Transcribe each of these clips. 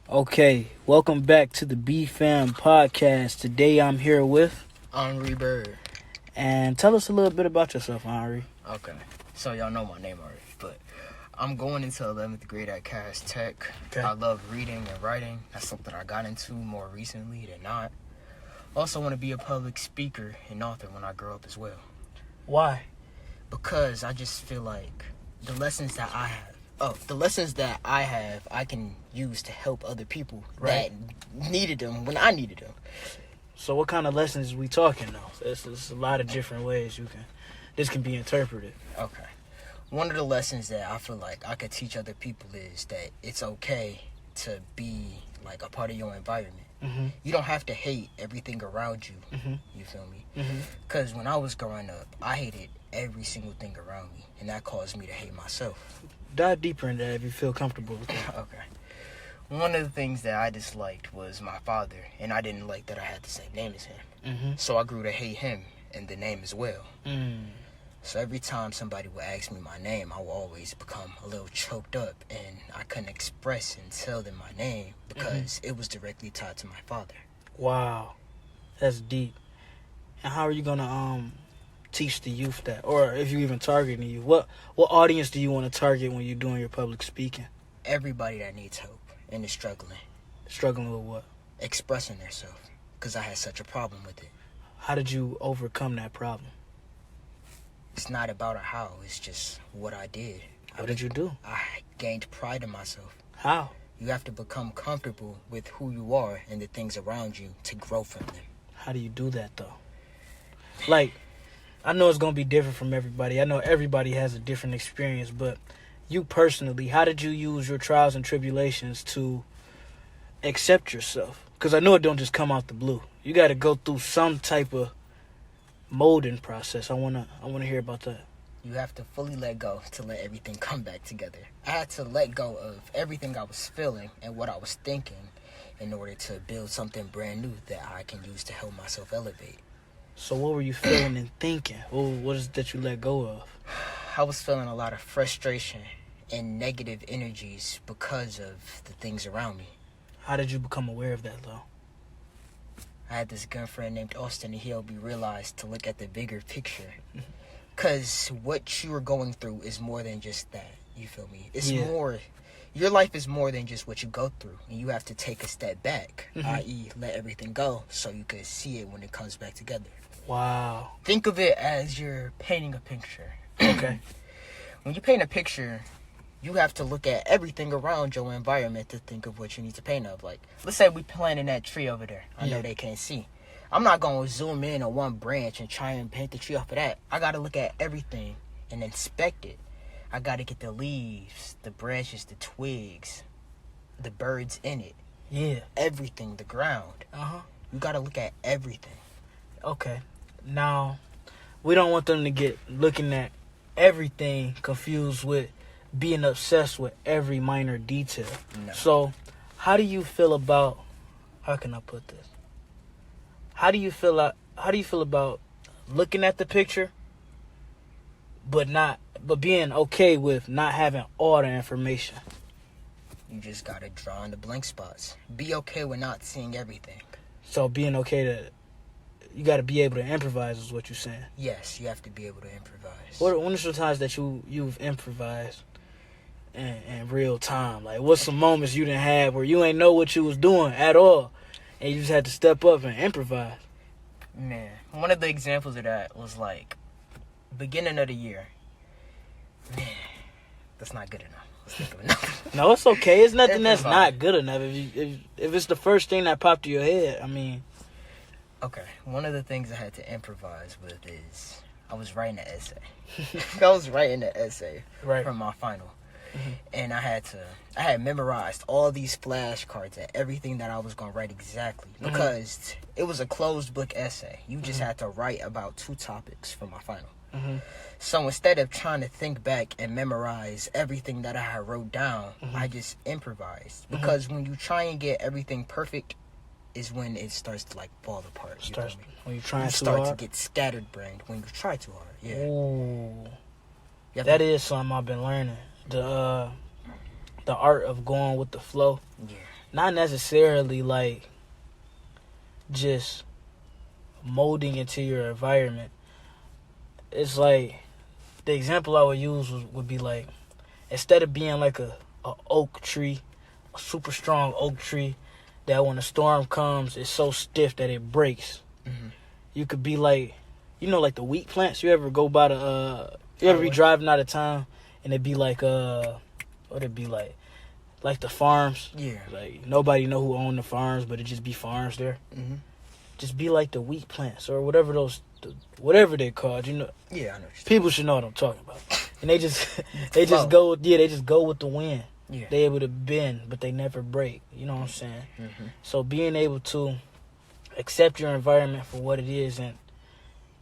Okay, welcome back to the B Fam podcast. Today I'm here with Henri Bird. and tell us a little bit about yourself, Henri. Okay, so y'all know my name already, but I'm going into 11th grade at Cass Tech. Okay. I love reading and writing. That's something I got into more recently than not. Also want to be a public speaker and author when I grow up as well. Why? Because I just feel like the lessons that I have, I can use to help other people Right. that needed them when I needed them. So what kind of lessons we talking though? It's a lot of different ways this can be interpreted. Okay. One of the lessons that I feel like I could teach other people is that it's okay to be like a part of your environment. Mm-hmm. You don't have to hate everything around you. Mm-hmm. You feel me? Mm-hmm. Because when I was growing up, I hated every single thing around me, and that caused me to hate myself. Dive deeper into that if you feel comfortable with that. Okay. One of the things that I disliked was my father, and I didn't like that I had the same name as him. Mm-hmm. So I grew to hate him and the name as well. Mm. So every time somebody would ask me my name, I would always become a little choked up, and I couldn't express and tell them my name because it was directly tied to my father. Wow, that's deep. And how are you gonna teach the youth that, or if you even targeting youth? What audience do you want to target when you're doing your public speaking? Everybody that needs help and is struggling, Struggling with what? expressing themselves, because I had such a problem with it. How did you overcome that problem? It's not about a how, it's just what I did. What did you do? I gained pride in myself. How? You have to become comfortable with who you are and the things around you to grow from them. How do you do that though? Like, I know it's gonna be different from everybody. I know everybody has a different experience, but you personally, how did you use your trials and tribulations to accept yourself? Because I know it don't just come out the blue. You got to go through some type of molding process. I wanna hear about that. You have to fully let go to let everything come back together. I had to let go of everything I was feeling and what I was thinking in order to build something brand new that I can use to help myself elevate. So what were you feeling and thinking? What is it that you let go of? I was feeling a lot of frustration and negative energies because of the things around me. How did you become aware of that though? I had this girlfriend named Austin, and he helped me realize to look at the bigger picture. Because what you are going through is more than just that. You feel me? It's more. Your life is more than just what you go through. And you have to take a step back, i.e. let everything go so you can see it when it comes back together. Wow. Think of it as you're painting a picture. Okay. When you paint a picture, you have to look at everything around your environment to think of what you need to paint of. Like, let's say we planting that tree over there. I know they can't see. I'm not going to zoom in on one branch and try and paint the tree off of that. I got to look at everything and inspect it. I got to get the leaves, the branches, the twigs, the birds in it. Yeah. Everything, the ground. Uh-huh. You got to look at everything. Okay. Now, we don't want them to get looking at everything confused with being obsessed with every minor detail. No. So, how do you feel about, how can I put this? How do you feel about looking at the picture but being okay with not having all the information? You just got to draw in the blank spots. Be okay with not seeing everything. So being okay you got to be able to improvise is what you're saying. Yes, you have to be able to improvise. When are some times that you've improvised in real time? Like, what's some moments you didn't have where you ain't know what you was doing at all, and you just had to step up and improvise? Man, one of the examples of that was like beginning of the year. Man, that's not good enough. Let's think of another. No, it's okay. It's nothing that's Improvise. not good enough. If it's the first thing that popped to your head, I mean. Okay, one of the things I had to improvise with is I was writing an essay. I was writing an essay Right. for my final. And I had memorized all these flashcards and everything that I was going to write exactly. Because it was a closed book essay. You just had to write about 2 topics for my final. So instead of trying to think back and memorize everything that I had wrote down, I just improvised. Because when you try and get everything perfect is when it starts to like fall apart. You feel me? When you're trying You too start hard. to get scattered brained when you try too hard. Yeah. Ooh. You have That to- is something I've been learning. The art of going with the flow. Yeah. not necessarily like just molding into your environment. It's like the example I would use would be like, instead of being like a oak tree, a super strong oak tree that when a storm comes it's so stiff that it breaks. Mm-hmm. You could be like, like the wheat plants. You ever go by you ever be driving out of town and it'd be like what it'd be like the farms. Yeah. Like nobody know who own the farms, but it just be farms there. Mm-hmm. Just be like the wheat plants or whatever they're called. Yeah, I know. People should know what I'm talking about. And they just Flow. they just go with the wind. Yeah. They able to bend, but they never break. You know what I'm saying? Mm-hmm. So being able to accept your environment for what it is and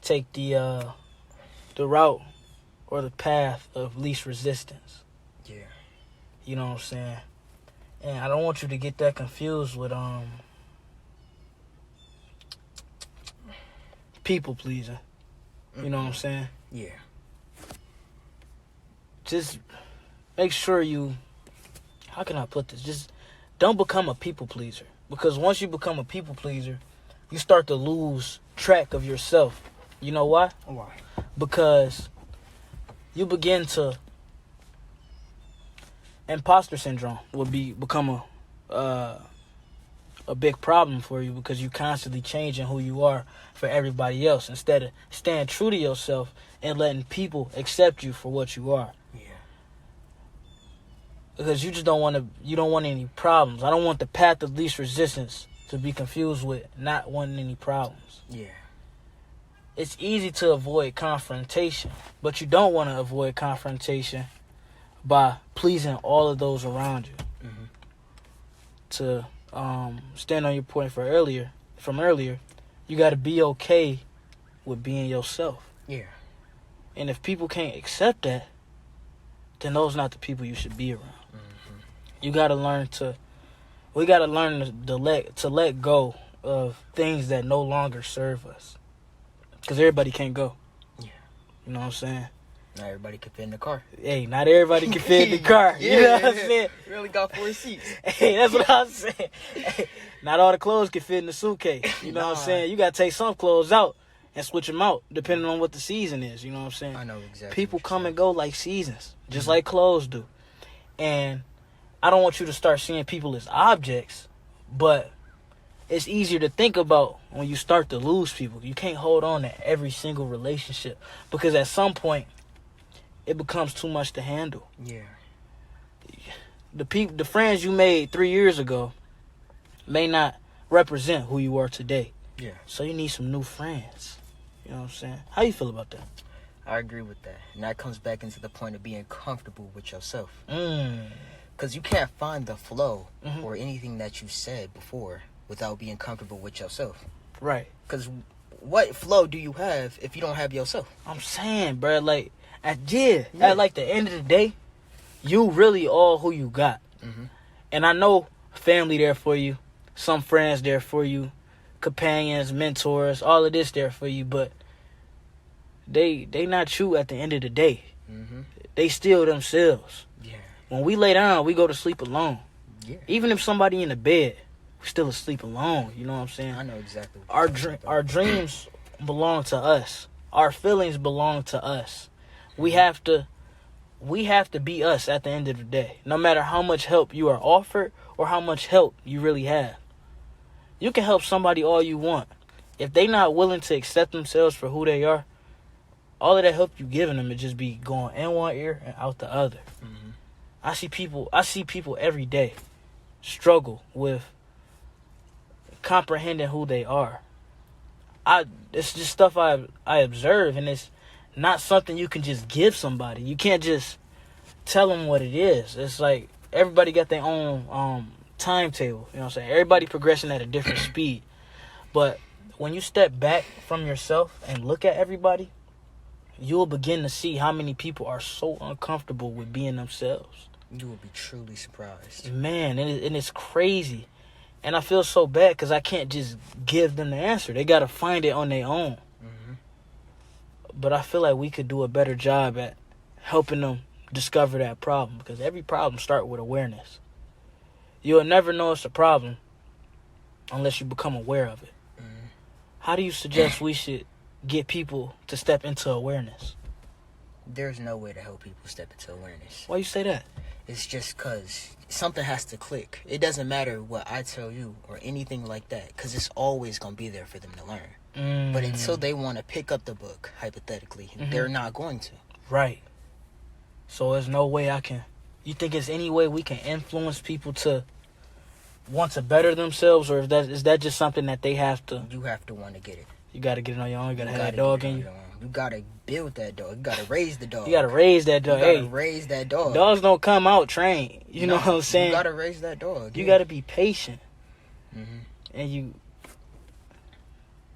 take the route or the path of least resistance. Yeah. You know what I'm saying? And I don't want you to get that confused with people pleasing. You know what I'm saying? Yeah. Just make sure how can I put this? Just don't become a people pleaser. Because once you become a people pleaser, you start to lose track of yourself. You know why? Why? Because you begin to... Imposter syndrome will become a big problem for you because you constantly changing who you are for everybody else instead of staying true to yourself and letting people accept you for what you are. Yeah. Because you just don't want any problems. I don't want the path of least resistance to be confused with not wanting any problems. Yeah. It's easy to avoid confrontation, but you don't want to avoid confrontation by pleasing all of those around you. Mm-hmm. To stand on your point from earlier, you got to be okay with being yourself. Yeah. And if people can't accept that, then those not the people you should be around. Mm-hmm. We got to learn to let go of things that no longer serve us. Because everybody can't go. Yeah. You know what I'm saying? Not everybody can fit in the car. Hey, not everybody can fit in the car. Yeah, you know what I'm saying? We only got 4 seats. Hey, that's what I'm saying. Hey, not all the clothes can fit in the suitcase. You know what I'm saying? You got to take some clothes out and switch them out depending on what the season is. You know what I'm saying? I know exactly. People come and go like seasons, just like clothes do. And I don't want you to start seeing people as objects, but it's easier to think about when you start to lose people. You can't hold on to every single relationship because at some point, it becomes too much to handle. Yeah. The friends you made 3 years ago may not represent who you are today. Yeah. So you need some new friends. You know what I'm saying? How you feel about that? I agree with that. And that comes back into the point of being comfortable with yourself. Mm. Because you can't find the flow or anything that you said before without being comfortable with yourself. Right. Because what flow do you have if you don't have yourself? I'm saying, bro, like, at like the end of the day, you really all who you got. Mm-hmm. And I know family there for you, some friends there for you, companions, mentors, all of this there for you, but they not you at the end of the day. Mm-hmm. They still themselves. Yeah. When we lay down, we go to sleep alone. Yeah. Even if somebody in the bed, we still asleep alone. You know what I'm saying? I know exactly. Our dreams belong to us. Our feelings belong to us. We have to be us at the end of the day. No matter how much help you are offered or how much help you really have. You can help somebody all you want. If they not willing to accept themselves for who they are, all of that help you giving them would just be going in one ear and out the other. Mm-hmm. I see people every day struggle with comprehending who they are. It's just stuff I observe, and it's not something you can just give somebody. You can't just tell them what it is. It's like everybody got their own timetable. You know what I'm saying? Everybody progressing at a different speed. But when you step back from yourself and look at everybody, you'll begin to see how many people are so uncomfortable with being themselves. You will be truly surprised. Man, and it's crazy. And I feel so bad because I can't just give them the answer. They got to find it on their own. Mm-hmm. But I feel like we could do a better job at helping them discover that problem, because every problem starts with awareness. You'll never know it's a problem unless you become aware of it. Mm-hmm. How do you suggest we should get people to step into awareness? There's no way to help people step into awareness. Why you say that? It's just because something has to click. It doesn't matter what I tell you or anything like that, because it's always going to be there for them to learn. But until they want to pick up the book, hypothetically, they're not going to. Right. So there's no way you think there's any way we can influence people to want to better themselves, or is that just something that they have to? You have to want to get it. You got to get it on your own. You got to have that dog in you. You got to build that dog. You got to raise the dog. You got to raise that dog. You got to raise that dog. Dogs don't come out trained. You know what I'm saying? You got to raise that dog. You got to be patient. Mm-hmm. And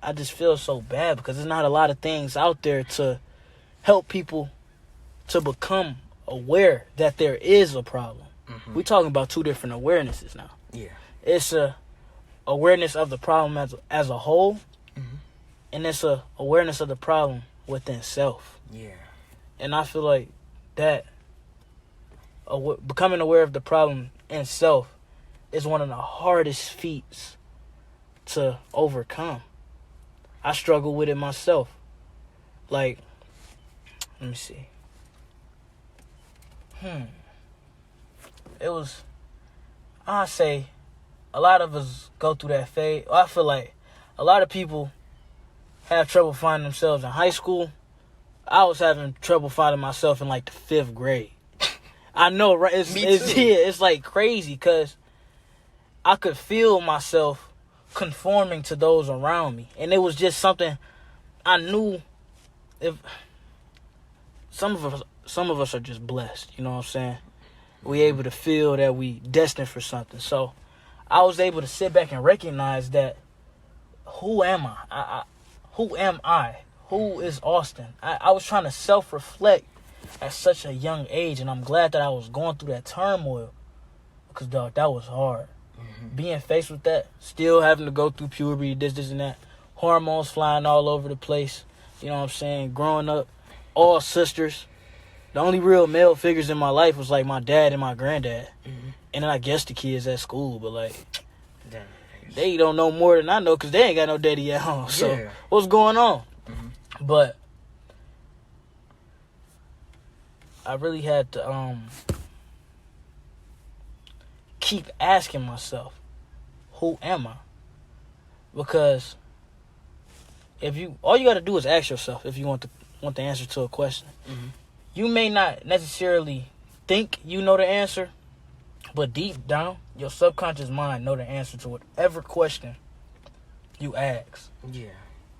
I just feel so bad because there's not a lot of things out there to help people to become aware that there is a problem. Mm-hmm. We're talking about two different awarenesses now. Yeah. It's a awareness of the problem as a whole, mm-hmm. and it's a awareness of the problem within self. Yeah. And I feel like that becoming aware of the problem in self is one of the hardest feats to overcome. I struggle with it myself. Like, let me see. I say a lot of us go through that phase. I feel like a lot of people have trouble finding themselves in high school. I was having trouble finding myself in like the 5th grade. I know, right? It's like crazy because I could feel myself conforming to those around me. And it was just something I knew. If some of us are just blessed, you know what I'm saying? We able to feel that we destined for something. So I was able to sit back and recognize that who am I? Who am I? Who is Austin? I was trying to self-reflect at such a young age, and I'm glad that I was going through that turmoil because, dog, that was hard. Mm-hmm. Being faced with that, still having to go through puberty, this and that, hormones flying all over the place, you know what I'm saying? Growing up, all sisters. The only real male figures in my life was like my dad and my granddad. Mm-hmm. And then I guess the kids at school, but like, they don't know more than I know because they ain't got no daddy at home. So what's going on? Mm-hmm. But I really had to keep asking myself, who am I? Because all you got to do is ask yourself if you want the answer to a question. Mm-hmm. You may not necessarily think you know the answer, but deep down, your subconscious mind know the answer to whatever question you ask. Yeah.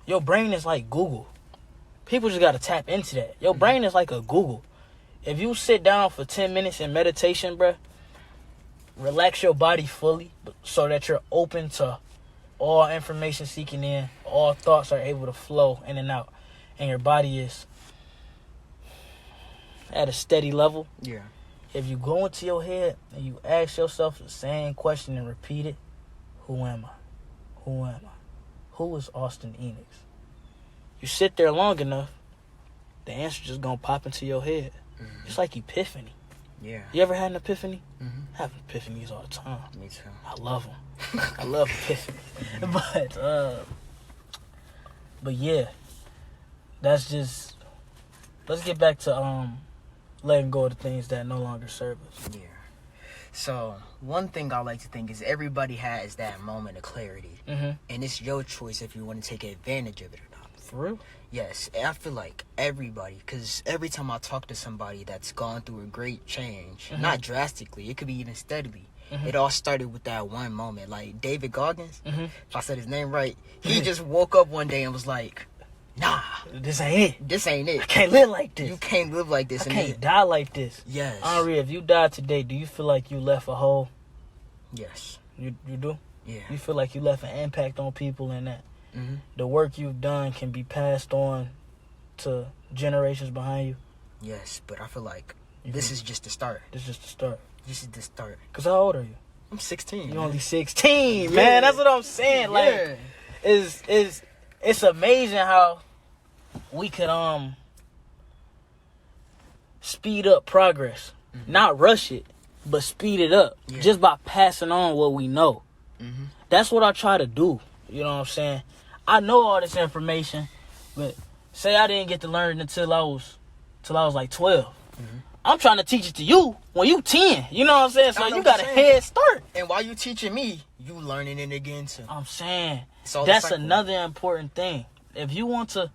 Your brain is like Google. People just got to tap into that. Your brain is like a Google. If you sit down for 10 minutes in meditation, bruh, relax your body fully so that you're open to all information seeking in, all thoughts are able to flow in and out, and your body is at a steady level. Yeah. If you go into your head and you ask yourself the same question and repeat it, who am I? Who am I? Who is Austin Enix? You sit there long enough, the answer just gonna pop into your head. Mm-hmm. It's like epiphany. Yeah. You ever had an epiphany? Mm-hmm. I have epiphanies all the time. Me too. I love them. I love epiphanies. But yeah, that's just. Let's get back to letting go of the things that no longer serve us. Yeah. So one thing I like to think is everybody has that moment of clarity, mm-hmm. and it's your choice if you want to take advantage of it or not. For real? Yes, I feel like everybody, because every time I talk to somebody that's gone through a great change, mm-hmm. not drastically, it could be even steadily, mm-hmm. it all started with that one moment. Like David Goggins, mm-hmm. if I said his name right, he just woke up one day and was like, nah, this ain't it. This ain't it. I can't live like this. You can't live like this. I can't die like this. Yes. Henri, if you died today, do you feel like you left a hole? Yes. You do? Yeah. You feel like you left an impact on people and that mm-hmm. the work you've done can be passed on to generations behind you? Yes, but I feel like this is just the start. This is just the start. This is the start. Because how old are you? I'm 16. You're only 16, man. That's what I'm saying. Like, it's amazing how we could speed up progress, mm-hmm. not rush it, but speed it up just by passing on what we know. Mm-hmm. That's what I try to do. You know what I'm saying? I know all this information, but say I didn't get to learn it until I was like 12. Mm-hmm. I'm trying to teach it to you when you 10. You know what I'm saying? So you got a head start. And while you teaching me, you learning it again too. I'm saying that's another important thing. If you want to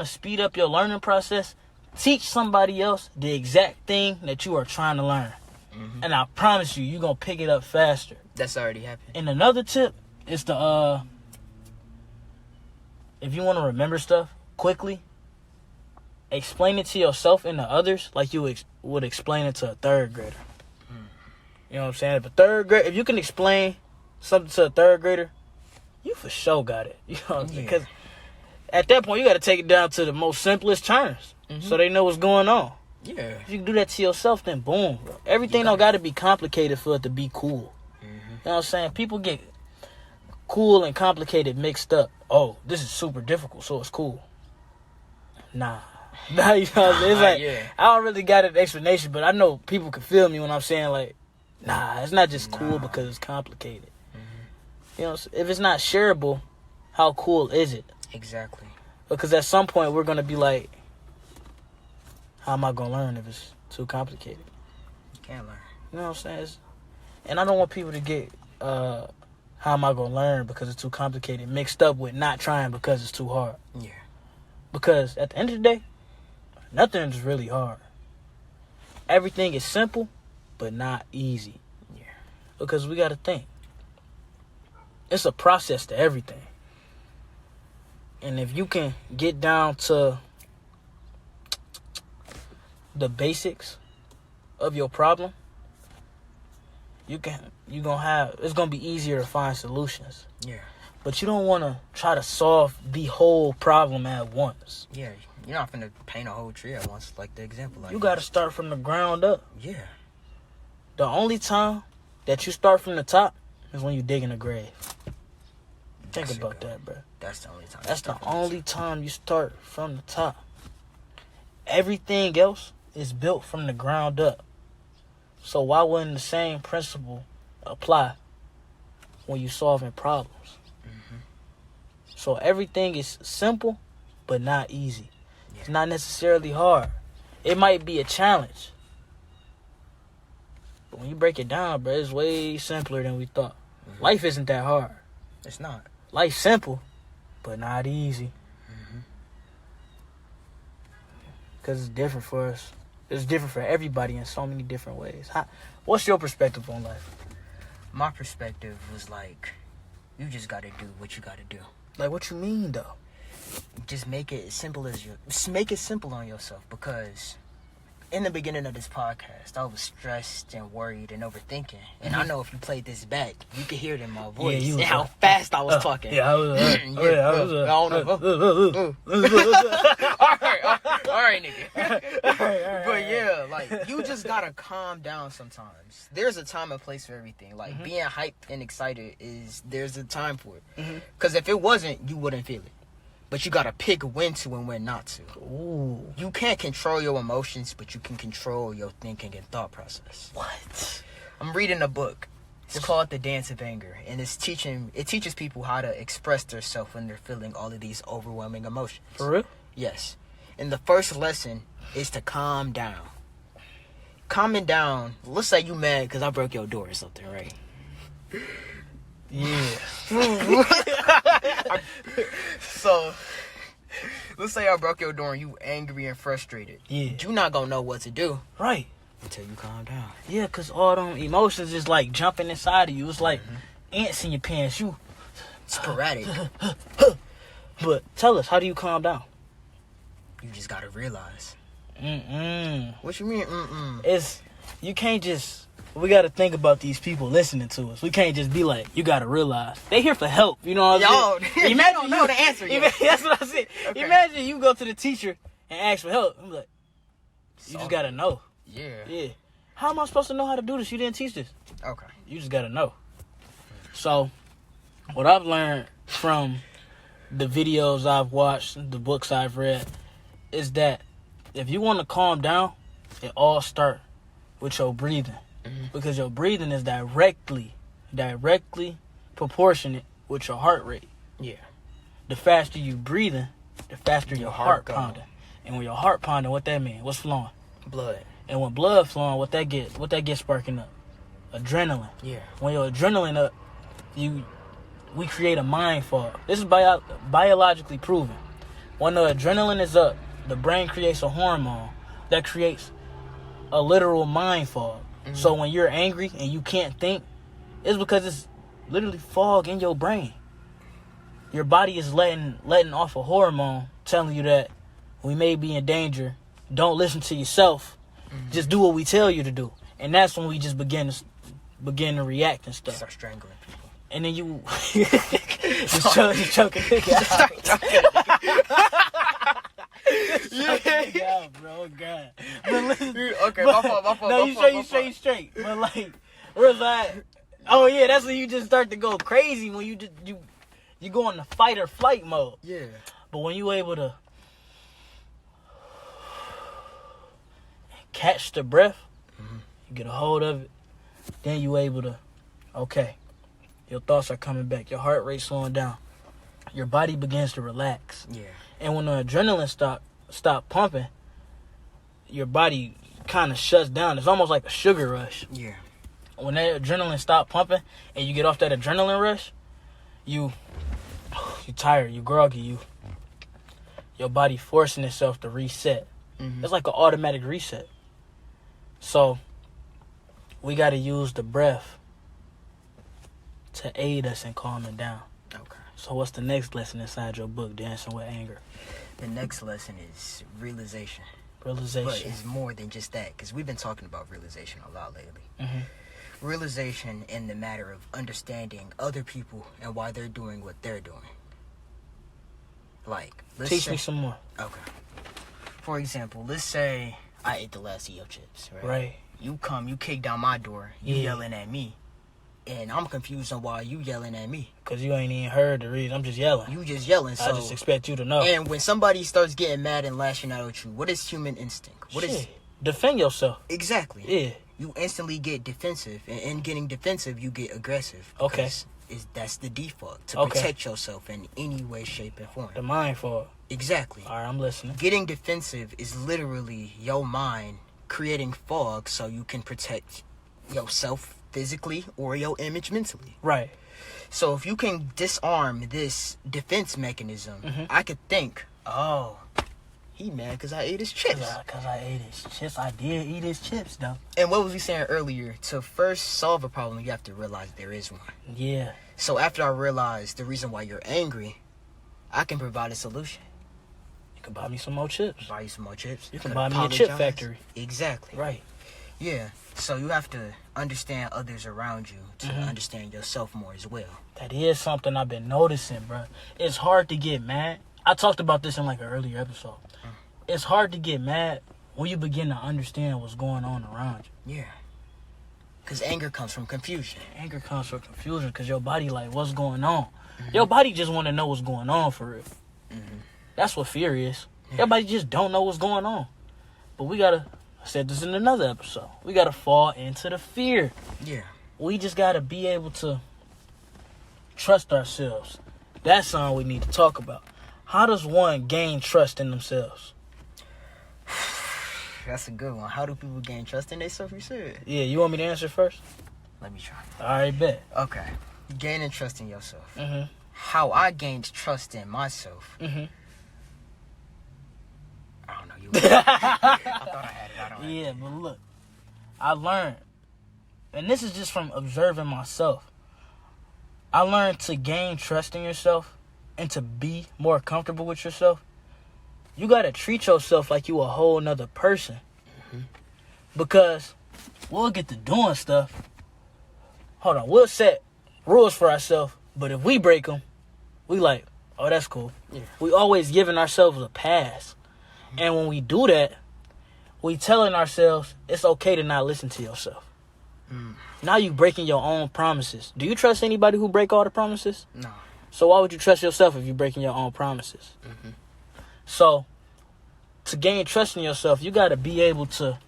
speed up your learning process, teach somebody else the exact thing that you are trying to learn. Mm-hmm. And I promise you're going to pick it up faster. That's already happened. And another tip is to, if you want to remember stuff quickly, explain it to yourself and to others like you would explain it to a third grader. You know what I'm saying? If you can explain something to a third grader, you for sure got it. You know what I'm saying? Because at that point, you got to take it down to the most simplest terms so they know what's going on. Yeah. If you can do that to yourself, then boom, bro. Everything don't got to be complicated for it to be cool. You know what I'm saying? People get cool and complicated mixed up. Oh, this is super difficult, so it's cool. Nah. You know what I'm saying? It's like, I don't really got an explanation, but I know people can feel me when I'm saying, like, nah, it's not just cool because it's complicated. You know, if it's not shareable, how cool is it? Exactly. Because at some point, we're going to be like, how am I going to learn if it's too complicated? You can't learn. You know what I'm saying? And I don't want people to get, how am I going to learn because it's too complicated, mixed up with not trying because it's too hard. Yeah. Because at the end of the day, nothing's really hard. Everything is simple, but not easy. Yeah. Because we got to think. It's a process to everything. And if you can get down to the basics of your problem, it's gonna be easier to find solutions. Yeah. But you don't want to try to solve the whole problem at once. Yeah, you're not finna paint a whole tree at once, like the example. You got to start from the ground up. Yeah. The only time that you start from the top is when you dig in the grave. Think about that, bro. That's the only time. That's the only time you start from the top. Everything else is built from the ground up. So why wouldn't the same principle apply when you're solving problems? So everything is simple, but not easy. Yeah. It's not necessarily hard. It might be a challenge. But when you break it down, bro, it's way simpler than we thought. Life isn't that hard. It's not. Life's simple, but not easy. Because it's different for us. It's different for everybody in so many different ways. What's your perspective on life? My perspective was like, you just got to do what you got to do. Like, what you mean, though? Just make it simple make it simple on yourself, because in the beginning of this podcast, I was stressed and worried and overthinking. And I know if you played this back, you could hear it in my voice and how fast I was talking. Yeah, I was. All right, nigga. But yeah, like, you just gotta calm down sometimes. There's a time and place for everything. Like, being hyped and excited there's a time for it. Because if it wasn't, you wouldn't feel it. But you gotta pick when to and when not to. Ooh. You can't control your emotions, but you can control your thinking and thought process. What? I'm reading a book. It's called The Dance of Anger. And it teaches people how to express themselves when they're feeling all of these overwhelming emotions. For real? Yes. And the first lesson is to calm down. Calming down. Let's say you mad because I broke your door or something, right? Yeah. So, let's say I broke your door and you angry and frustrated. Yeah. You're not gonna know what to do. Right. Until you calm down. Yeah, because all them emotions is like jumping inside of you. It's like ants in your pants. You sporadic. But tell us, how do you calm down? You just gotta realize. What you mean, you can't just... We got to think about these people listening to us. We can't just be like, you got to realize. They here for help. You know what I'm saying? You don't know the answer yet. That's what I said. Okay. Imagine you go to the teacher and ask for help. I'm like, you just got to know. Yeah. How am I supposed to know how to do this? You didn't teach this. Okay. You just got to know. So, what I've learned from the videos I've watched, the books I've read, is that if you want to calm down, it all starts with your breathing. because your breathing is directly proportionate with your heart rate. Yeah. The faster you breathing, the faster your heart going. pounding. And when your heart pounding, what that mean? What's flowing? Blood. And when blood flowing, what that get sparking up? Adrenaline. Yeah. When your adrenaline up, we create a mind fog. This is biologically proven. When the adrenaline is up, the brain creates a hormone that creates a literal mind fog. So when you're angry and you can't think, it's because it's literally fog in your brain. Your body is letting off a hormone telling you that we may be in danger. Don't listen to yourself. Just do what we tell you to do. And that's when we just begin to react and stuff. Start strangling people. And then you just choking nigga out, bro. God. But listen, Okay, my fault. No, you straight. But like, where's that? Oh yeah, that's when you just start to go crazy when you go into fight or flight mode. Yeah. But when you able to catch the breath, you get a hold of it, then you able to, okay, your thoughts are coming back, your heart rate slowing down, your body begins to relax. Yeah. And when the adrenaline stop pumping, your body kind of shuts down. It's almost like a sugar rush. Yeah. When that adrenaline stop pumping and you get off that adrenaline rush, you tired, you groggy, your body forcing itself to reset. It's like an automatic reset. So we got to use the breath to aid us in calming down. Okay. So what's the next lesson inside your book, Dancing with Anger? The next lesson is realization. Realization. But it's more than just that, because we've been talking about realization a lot lately. Realization in the matter of understanding other people and why they're doing what they're doing. Like, Teach me some more. Okay. For example, let's say I ate the last of your chips, right? Right. You kick down my door, you Yeah. yelling at me, and I'm confused on why you yelling at me. Because you ain't even heard the reason. I'm just yelling. You just yelling, so... I just expect you to know. And when somebody starts getting mad and lashing out at you, what is human instinct? What is... Defend yourself. Exactly. Yeah. You instantly get defensive, and in getting defensive, you get aggressive. Okay. That's the default, to Okay. protect yourself in any way, shape, and form. The mind fog. Exactly. All right, I'm listening. Getting defensive is literally your mind creating fog so you can protect yourself physically or your image mentally. Right. So if you can disarm this defense mechanism, I could think, oh, he mad because I ate his chips. Because I ate his chips. I did eat his chips, though. And what was we saying earlier? To first solve a problem, you have to realize there is one. Yeah. So after I realize the reason why you're angry, I can provide a solution. You can buy me some more chips. Buy you some more chips. You can buy me a chip factory. Exactly. Right. Yeah. So you have to understand others around you to understand yourself more as well. That is something I've been noticing, bro. It's hard to get mad. I talked about this in like an earlier episode. It's hard to get mad when you begin to understand what's going on around you. Yeah. Because anger comes from confusion. Anger comes from confusion because your body like, what's going on? Your body just want to know what's going on for real. That's what fear is. Everybody just don't know what's going on. But we got to, I said this in another episode, we got to fall into the fear. Yeah. We just got to be able to trust ourselves. That's something we need to talk about. How does one gain trust in themselves? That's a good one. How do people gain trust in themselves, you said? Yeah, you want me to answer first? Let me try. All right, bet. Okay. Gaining trust in yourself. Mm-hmm. How I gained trust in myself. Mm-hmm. I don't know. You. I thought I had it. I don't. Yeah, but look, I learned, and this is just from observing myself. I learned to gain trust in yourself and to be more comfortable with yourself. You gotta treat yourself like you a whole nother person. Because we'll get to doing stuff. Hold on, we'll set rules for ourselves, but if we break them, we like, oh, that's cool. Yeah. We always giving ourselves a pass. And when we do that, we telling ourselves it's okay to not listen to yourself. Now you breaking your own promises. Do you trust anybody who break all the promises? No. So why would you trust yourself if you're breaking your own promises? So, to gain trust in yourself, you got to be able to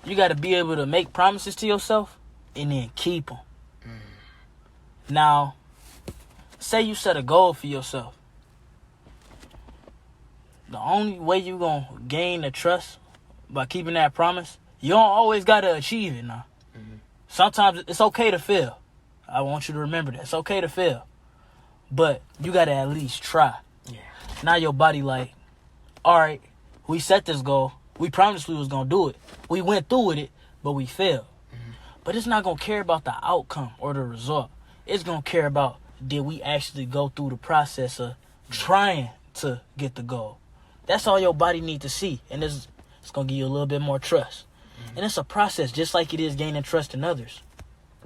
You got to be able to make promises to yourself and then keep them. Now, say you set a goal for yourself. The only way you going to gain the trust by keeping that promise, you don't always got to achieve it now. Sometimes it's okay to fail. I want you to remember that. It's okay to fail. But you got to at least try. Yeah. Now your body like, all right, we set this goal. We promised we was going to do it. We went through with it, but we failed. But it's not going to care about the outcome or the result. It's going to care about, did we actually go through the process of trying to get the goal? That's all your body needs to see. And it's going to give you a little bit more trust. And it's a process, just like it is gaining trust in others.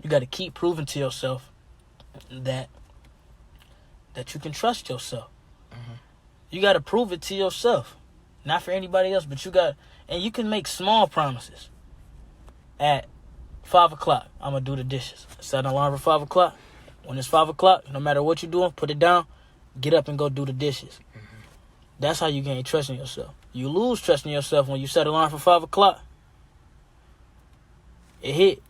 You got to keep proving to yourself that you can trust yourself. You got to prove it to yourself. Not for anybody else, but and you can make small promises. At 5 o'clock, I'm going to do the dishes. Set an alarm for 5 o'clock. When it's 5 o'clock, no matter what you're doing, put it down, get up and go do the dishes. That's how you gain trust in yourself. You lose trust in yourself when you set an alarm for 5 o'clock. It hit,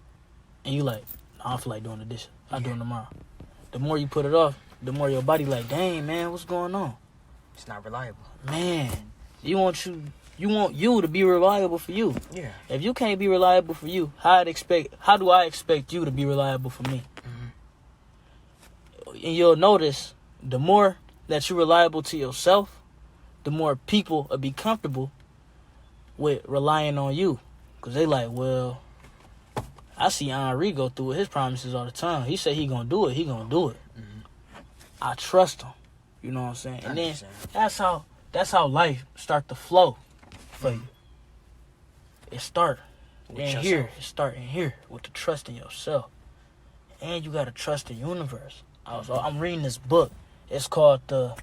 and you like, I don't feel like doing the dishes. I'll do them tomorrow. The more you put it off, the more your body like, dang, man, what's going on? It's not reliable. Man, you want you to be reliable for you. Yeah. If you can't be reliable for you, how do I expect you to be reliable for me? And you'll notice, the more that you're reliable to yourself, the more people will be comfortable with relying on you. Because they like, well, I see Henri go through his promises all the time. He said he gonna do it. He gonna do it. I trust him. You know what I'm saying? And then that's how life start to flow for you. It start in here. It start in here with the trust in yourself. And you gotta trust the universe. I'm reading this book. It's called The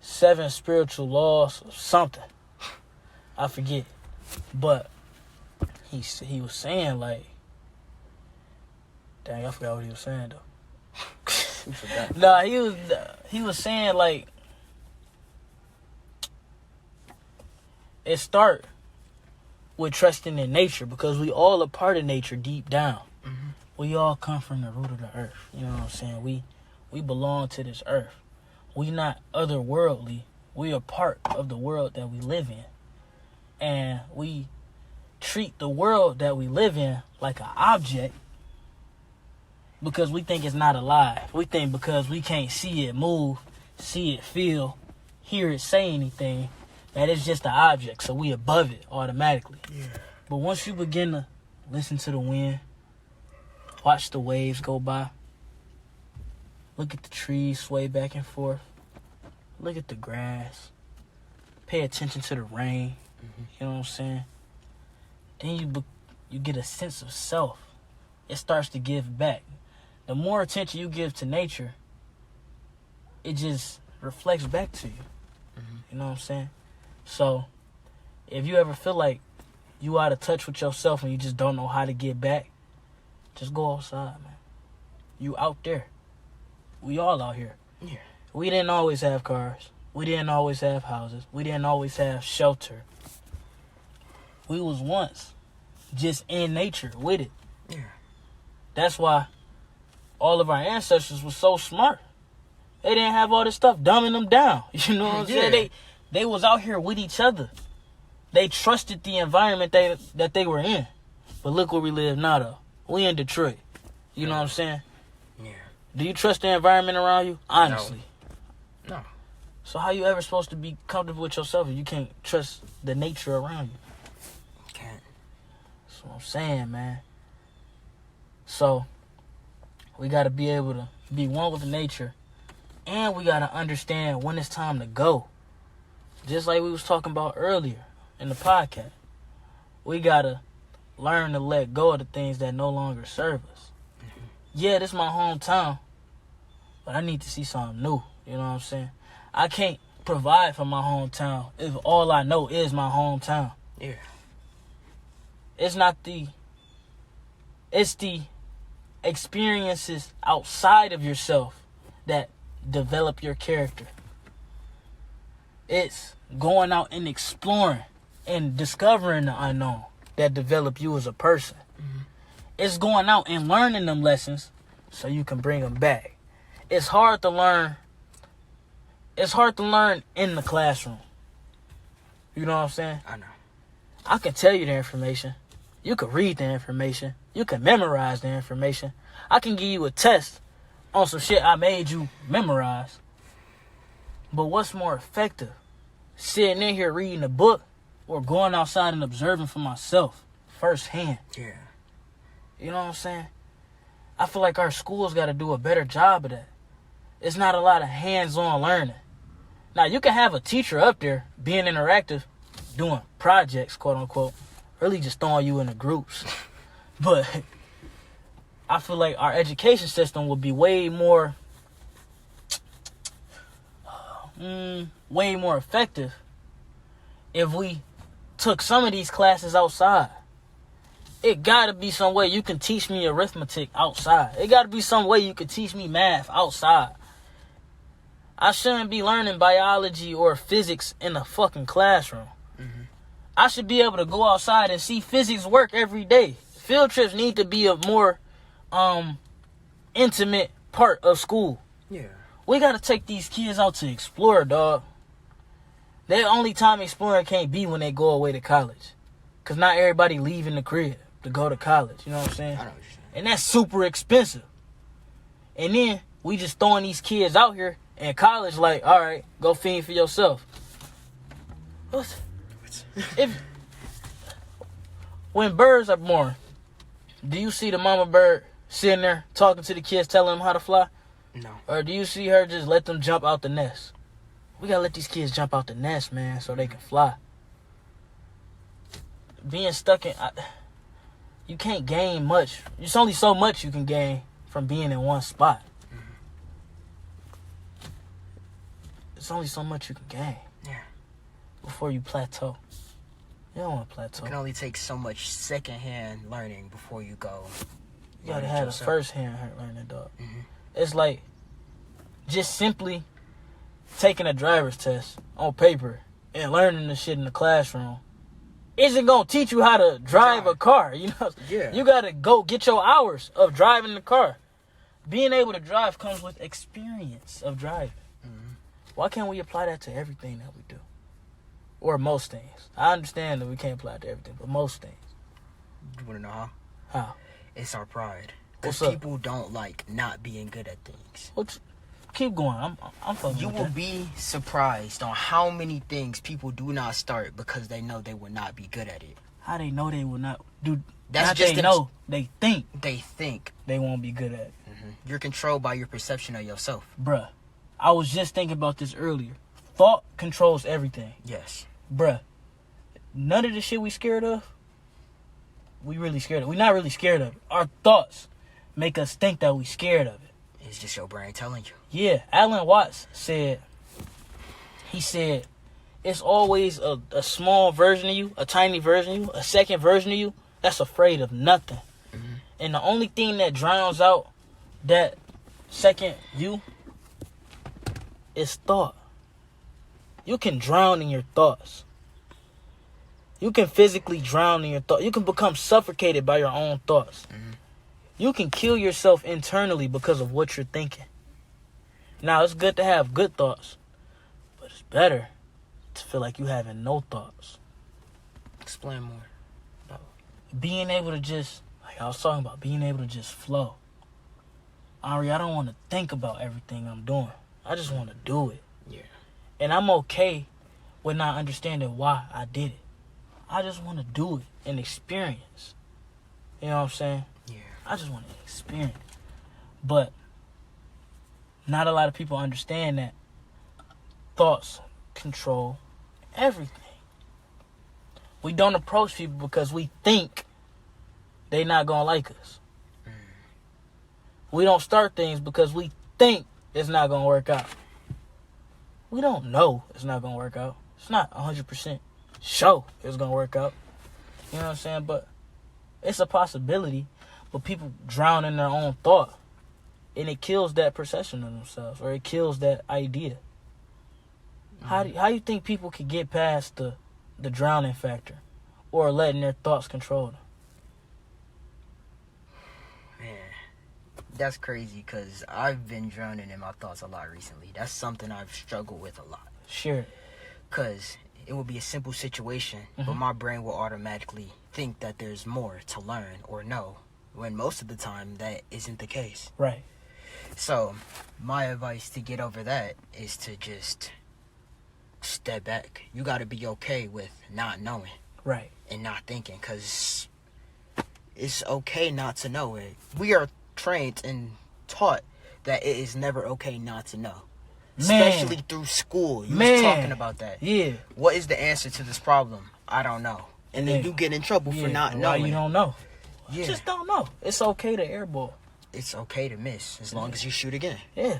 7 Spiritual Laws of something. I forget. But he was saying, like, dang, I forgot what he was saying though. Nah, he was saying, like, it start with trusting in nature, because we all a part of nature deep down. We all come from the root of the earth. You know what I'm saying? We belong to this earth. We not otherworldly. We are part of the world that we live in. And we treat the world that we live in like an object because we think it's not alive. We think because we can't see it move, see it feel, hear it say anything, that it's just an object. So we above it automatically. Yeah. But once you begin to listen to the wind, watch the waves go by, look at the trees sway back and forth, look at the grass, pay attention to the rain, you know what I'm saying? Then you get a sense of self. It starts to give back. The more attention you give to nature, it just reflects back to you. You know what I'm saying? So, if you ever feel like you out of touch with yourself and you just don't know how to get back, just go outside, man. You out there. We all out here. Yeah. We didn't always have cars. We didn't always have houses. We didn't always have shelter. We was once just in nature with it. Yeah. That's why all of our ancestors were so smart. They didn't have all this stuff dumbing them down. You know what I'm saying? They was out here with each other. They trusted the environment that they were in. But look where we live now, though. We in Detroit. You know what I'm saying? Yeah. Do you trust the environment around you? Honestly. No. So how you ever supposed to be comfortable with yourself if you can't trust the nature around you? Can't. That's what I'm saying, man. So, we got to be able to be one with nature. And we got to understand when it's time to go. Just like we was talking about earlier in the podcast. We got to learn to let go of the things that no longer serve us. Yeah, this is my hometown, but I need to see something new. You know what I'm saying? I can't provide for my hometown if all I know is my hometown. Yeah. It's the experiences outside of yourself that develop your character. It's going out and exploring and discovering the unknown. that develop you as a person. It's going out and learning them lessons so you can bring them back. It's hard to learn. It's hard to learn in the classroom. You know what I'm saying? I know. I can tell you the information. You can read the information. You can memorize the information. I can give you a test on some shit I made you memorize. But what's more effective? Sitting in here reading a book or going outside and observing for myself firsthand? Yeah. You know what I'm saying? I feel like our schools got to do a better job of that. It's not a lot of hands-on learning. Now, you can have a teacher up there being interactive, doing projects, quote-unquote, really just throwing you into groups. But I feel like our education system would be way more effective if we took some of these classes outside. It gotta be some way you can teach me arithmetic outside. It gotta be some way you can teach me math outside. I shouldn't be learning biology or physics in a fucking classroom. I should be able to go outside and see physics work every day. Field trips need to be a more intimate part of school. Yeah. We gotta take these kids out to explore, dog. The only time exploring can't be when they go away to college. Cause not everybody leaving the crib to go to college. You know what I'm saying? I know what you're saying. And that's super expensive. And then we just throwing these kids out here in college like, all right, go fend for yourself. When birds are born, do you see the mama bird sitting there talking to the kids, telling them how to fly? No. Or do you see her just let them jump out the nest? We gotta let these kids jump out the nest, man, so they can fly. Being stuck in... you can't gain much. There's only so much you can gain from being in one spot. There's only so much you can gain. Yeah. Before you plateau. You don't want to plateau. You can only take so much secondhand learning before you go. You gotta have a first-hand learning, dog. It's like just simply taking a driver's test on paper and learning the shit in the classroom isn't gonna teach you how to drive a car. You know, You gotta go get your hours of driving the car. Being able to drive comes with experience of driving. Why can't we apply that to everything that we do? Or most things. I understand that we can't apply it to everything, but most things. You wanna know how? How? It's our pride. Because people don't like not being good at things. Keep going. I'm fucking You with will that. be surprised on how many things people do not start because they know they will not be good at it. How they know they will not do? That's not just they know. They think They think. they won't be good at it. You're controlled by your perception of yourself. Bruh, I was just thinking about this earlier. Thought controls everything. Yes. Bruh, none of the shit we scared of, we really scared of. We're not really scared of it. Our thoughts make us think that we scared of it. It's just your brain telling you. Yeah, Alan Watts said, it's always a small version of you, a tiny version of you, a second version of you that's afraid of nothing. And the only thing that drowns out that second you is thought. You can drown in your thoughts. You can physically drown in your thoughts. You can become suffocated by your own thoughts. You can kill yourself internally because of what you're thinking. Now, it's good to have good thoughts, but it's better to feel like you having no thoughts. Explain more. Being able to just, like I was talking about, being able to just flow. Henri, I don't want to think about everything I'm doing. I just want to do it. Yeah. And I'm okay with not understanding why I did it. I just want to do it and experience. You know what I'm saying? Yeah. I just want to experience. But not a lot of people understand that thoughts control everything. We don't approach people because we think they not going to like us. We don't start things because we think it's not going to work out. We don't know it's not going to work out. It's not 100% sure it's going to work out. You know what I'm saying? But it's a possibility. But people drown in their own thought. And it kills that perception of themselves. Or it kills that idea. How you think people can get past the drowning factor? or letting their thoughts control them? Man, that's crazy because I've been drowning in my thoughts a lot recently. That's something I've struggled with a lot. Sure. Because it will be a simple situation, but my brain will automatically think that there's more to learn or know, when most of the time that isn't the case. Right. So, my advice to get over that is to just step back. You got to be okay with not knowing. Right. And not thinking, because it's okay not to know it. We are trained and taught that it is never okay not to know. Especially through school. You was talking about that. Yeah. What is the answer to this problem? I don't know. And then you get in trouble for not knowing. Why you don't know? Yeah. You just don't know. It's okay to airball. It's okay to miss as long as you shoot again. Yeah.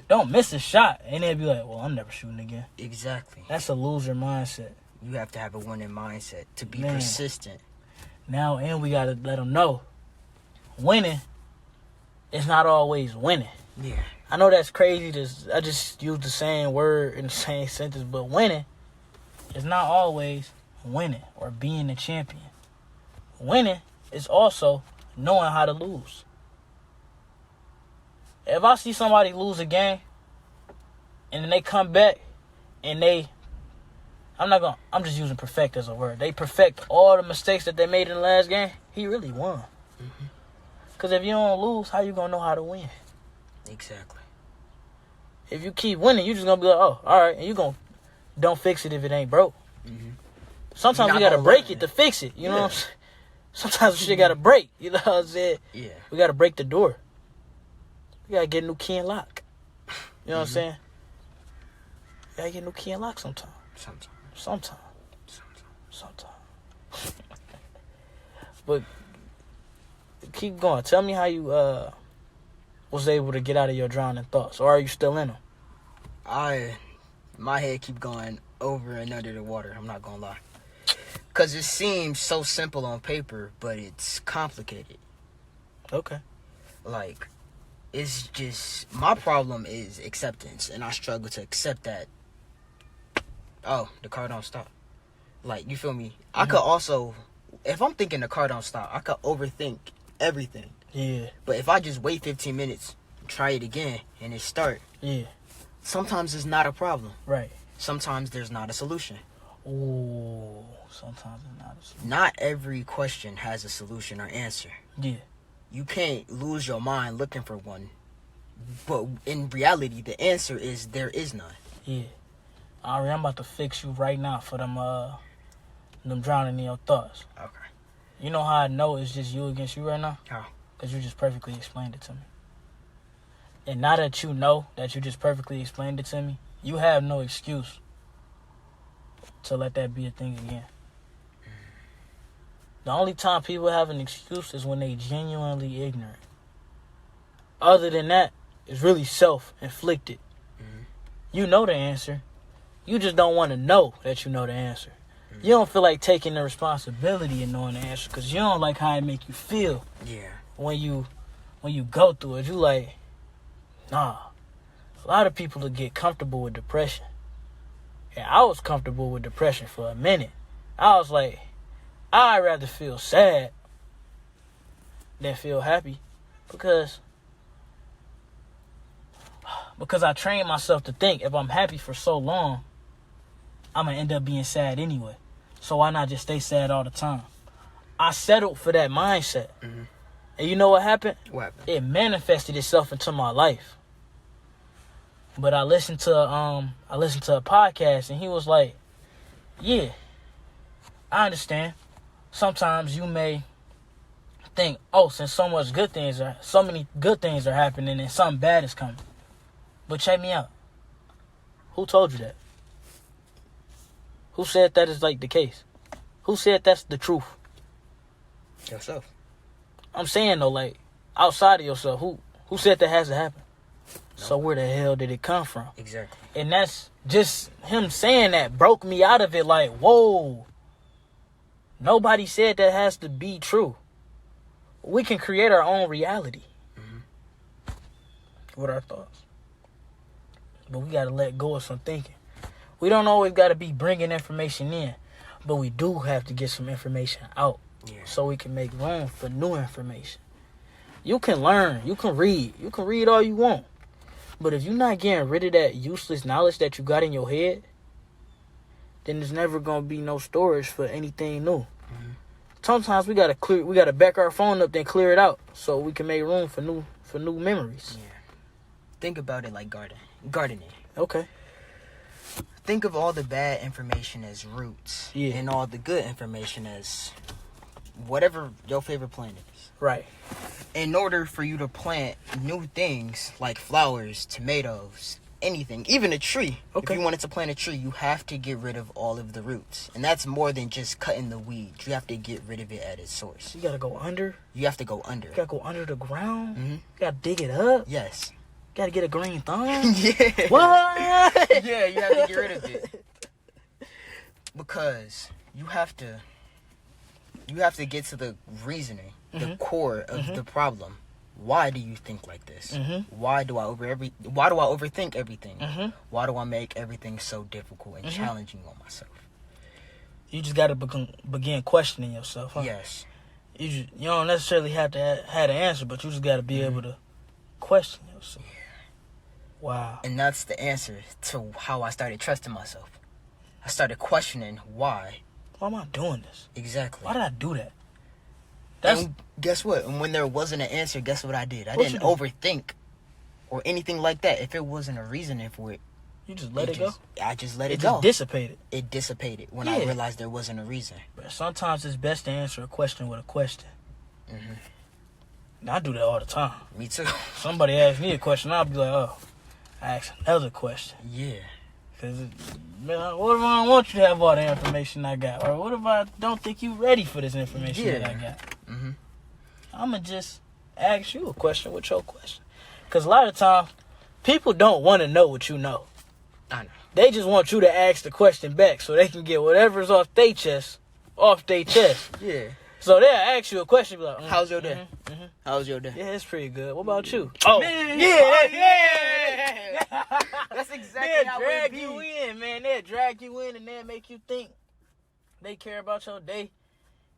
Don't miss a shot and then be like, well, I'm never shooting again. Exactly. That's a loser mindset. You have to have a winning mindset to be persistent. Now, and we got to let them know, winning is not always winning. Yeah. I know that's crazy. I just used the same word in the same sentence, but winning is not always winning or being the champion. Winning is also knowing how to lose. If I see somebody lose a game and then they come back and I'm just using perfect as a word. They perfect all the mistakes that they made in the last game. He really won. Because if you don't lose, how you going to know how to win? Exactly. If you keep winning, you just going to be like, oh, all right. And you going to don't fix it if it ain't broke. Sometimes you got to break it to fix it. You know what I'm saying? Sometimes shit got to break. You know what I'm saying? Yeah. We got to break the door. We got to get a new key and lock. You know what I'm saying? You got to get a new key and lock sometime. Sometimes. But keep going. Tell me how you was able to get out of your drowning thoughts. Or are you still in them? My head keep going over and under the water. I'm not going to lie. Because it seems so simple on paper, but it's complicated. Okay. Like, it's just, my problem is acceptance, and I struggle to accept that, oh, the car don't stop. Like, you feel me? I could also, if I'm thinking the car don't stop, I could overthink everything. Yeah. But if I just wait 15 minutes, try it again, and it start, sometimes it's not a problem. Right. Sometimes there's not a solution. Ooh, sometimes it's not a solution. Not every question has a solution or answer. Yeah. You can't lose your mind looking for one. But in reality, the answer is there is none. Yeah. Ari, I'm about to fix you right now for them drowning in your thoughts. Okay. You know how I know it's just you against you right now? How? Because you just perfectly explained it to me. And now that you know that you just perfectly explained it to me, you have no excuse to let that be a thing again. The only time people have an excuse is when they genuinely ignorant. Other than that, it's really self-inflicted. You know the answer. You just don't want to know that you know the answer. You don't feel like taking the responsibility of knowing the answer because you don't like how it make you feel. Yeah. When you go through it, you like, nah. A lot of people will get comfortable with depression. And I was comfortable with depression for a minute. I was like, I'd rather feel sad than feel happy because I trained myself to think if I'm happy for so long, I'm going to end up being sad anyway. So why not just stay sad all the time? I settled for that mindset. And you know what happened? What happened? It manifested itself into my life. But I listened to a podcast and he was like, yeah, I understand. Sometimes you may think, oh, since so many good things are happening and something bad is coming. But check me out. Who told you that? Who said that is like the case? Who said that's the truth? Yourself. I'm saying though, like, outside of yourself, who said that has to happen? No. So where the hell did it come from? Exactly. And that's just him saying that broke me out of it like, whoa. Nobody said that has to be true. We can create our own reality. With our thoughts. But we got to let go of some thinking. We don't always got to be bringing information in. But we do have to get some information out Yeah. so we can make room for new information. You can learn. You can read. You can read all you want. But if you're not getting rid of that useless knowledge that you got in your head, then there's never going to be no storage for anything new. Mm-hmm. Sometimes we got to back our phone up, then clear it out so we can make room for new memories. Yeah. Think about it like gardening. Okay. Think of all the bad information as roots. Yeah. And all the good information as whatever your favorite plant is. Right. In order for you to plant new things like flowers, tomatoes, anything, even a tree. Okay. If you wanted to plant a tree, you have to get rid of all of the roots. And that's more than just cutting the weeds. You have to get rid of it at its source. You got to go under. You have to go under. You got to go under the ground. Mm-hmm. You got to dig it up. Yes. You got to get a green thumb. Yeah. What? Yeah, you have to get rid of it. Because you have to get to the reasoning, the core of the problem. Why do you think like this? Mm-hmm. Why do I overthink everything? Mm-hmm. Why do I make everything so difficult and challenging on myself? You just got to begin questioning yourself, huh? Yes. You don't necessarily have to have the answer, but you just got to be able to question yourself. Yeah. Wow. And that's the answer to how I started trusting myself. I started questioning why. Why am I doing this? Exactly. Why did I do that? And guess what? And when there wasn't an answer, guess what I did? I What didn't you overthink or anything like that. If it wasn't a reasoning for it, You just let it go? I just let It it go. just dissipated. It dissipated when I Yeah. realized there wasn't a reason. But sometimes it's best to answer a question with a question. Mm-hmm. And I do that all the time. Me too. Somebody asks me a question, I'll be like, oh, I ask another question. Yeah. Because, man, what if I don't want you to have all the information I got? Or what if I don't think you ready for this information that I got? Mm-hmm. I'm going to just ask you a question with your question. Because a lot of times, people don't want to know what you know. I know. They just want you to ask the question back so they can get whatever's off their chest, Yeah. So they'll ask you a question, be like, How's your day? Mm-hmm. How's your day? Yeah, it's pretty good. What about you? Oh, man, yeah. That's exactly they'll how drag it be. you in, man. They'll drag you in and they'll make you think they care about your day,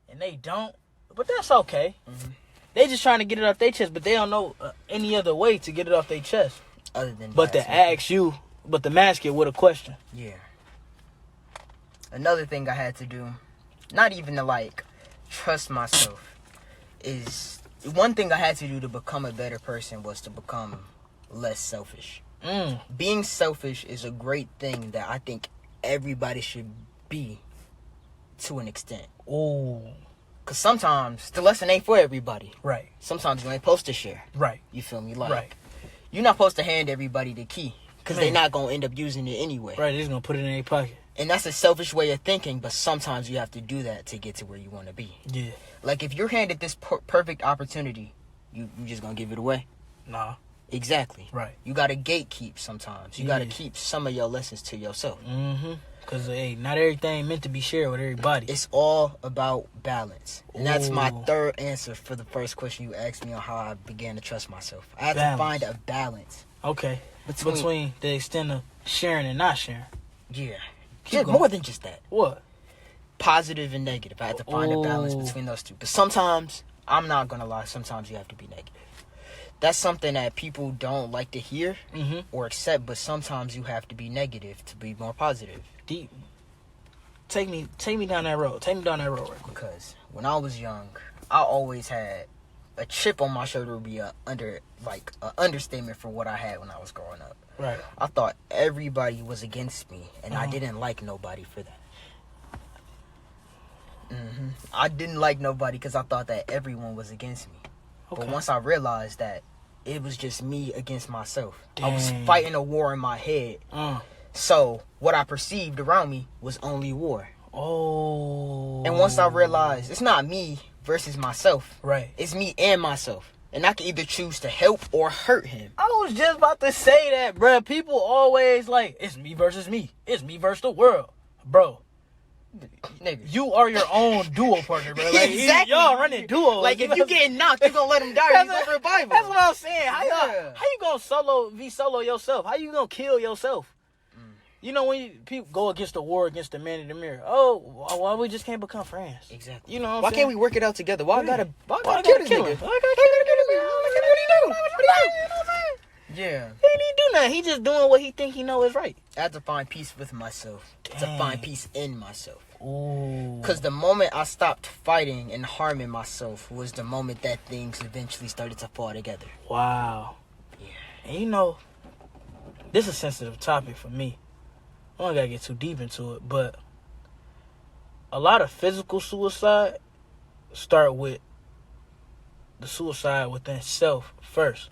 and they don't. But that's okay. Mm-hmm. They just trying to get it off their chest, but they don't know any other way to get it off their chest. Other than But to ask you, but to mask it with a question. Yeah. Another thing I had to do, not even to like trust myself, is one thing I had to do to become a better person was to become less selfish. Being selfish is a great thing that I think everybody should be to an extent. Oh, Because sometimes the lesson ain't for everybody. right, Sometimes you ain't supposed to share. right, You feel me? Like, right, you're not supposed to hand everybody the key. Because Man. they're not going to end up using it anyway. right. They're just gonna put it in their pocket. And that's a selfish way of thinking, but sometimes you have to do that to get to where you want to be. Yeah, Like, if you're handed this perfect opportunity, you just going to give it away? nah, Exactly. right. You got to gatekeep sometimes. You got to Yeah. keep some of your lessons to yourself. Because, hey, not everything meant to be shared with everybody. It's all about balance. And that's my Ooh. third answer for the first question you asked me on how I began to trust myself. I had to Balance. find a balance. Okay. Between Between the extent of sharing and not sharing. yeah. Keep going. More than just that. What? Positive and negative. I had to find a balance Ooh. between those two. But sometimes, I'm not going to lie, sometimes you have to be negative. That's something that people don't like to hear or accept, but sometimes you have to be negative to be more positive. Deep. Take me down that road. Take me down that road right quick. Because when I was young, I always had a chip on my shoulder would be an understatement for what I had when I was growing up. Right. I thought everybody was against me, and I didn't like nobody for that. I didn't like nobody because I thought that everyone was against me. Okay. But once I realized that it was just me against myself, I was Dang. fighting a war in my head. So what I perceived around me was only war. Oh. And once I realized it's not me versus myself, Right. it's me and myself. And I can either choose to help or hurt him. I was just about to say that, bruh. People always like, it's me versus me. It's me versus the world. Bro, Nigga. you are your own duo partner, bro. Like, Exactly. Y'all running duos. Like, if you getting knocked, you gonna let him die or you gonna revive him. That's what I'm saying. How Yeah. you gonna be solo yourself? How you gonna kill yourself? You know, when people go against the war against the man in the mirror. Oh, why we just can't become friends? Exactly. You know what I'm why saying? can't we work it out together? Why I gotta Why kill this kill nigga? him? Why I gotta kill him? What he do? Yeah. He ain't even do nothing. He just doing what he think he know is right. I had to find peace with myself. To Dang. find peace in myself. Ooh. Because the moment I stopped fighting and harming myself was the moment that things eventually started to fall together. Wow. Yeah. And you know, this is a sensitive topic for me. I don't gotta get too deep into it, but a lot of physical suicide start with the suicide within self first.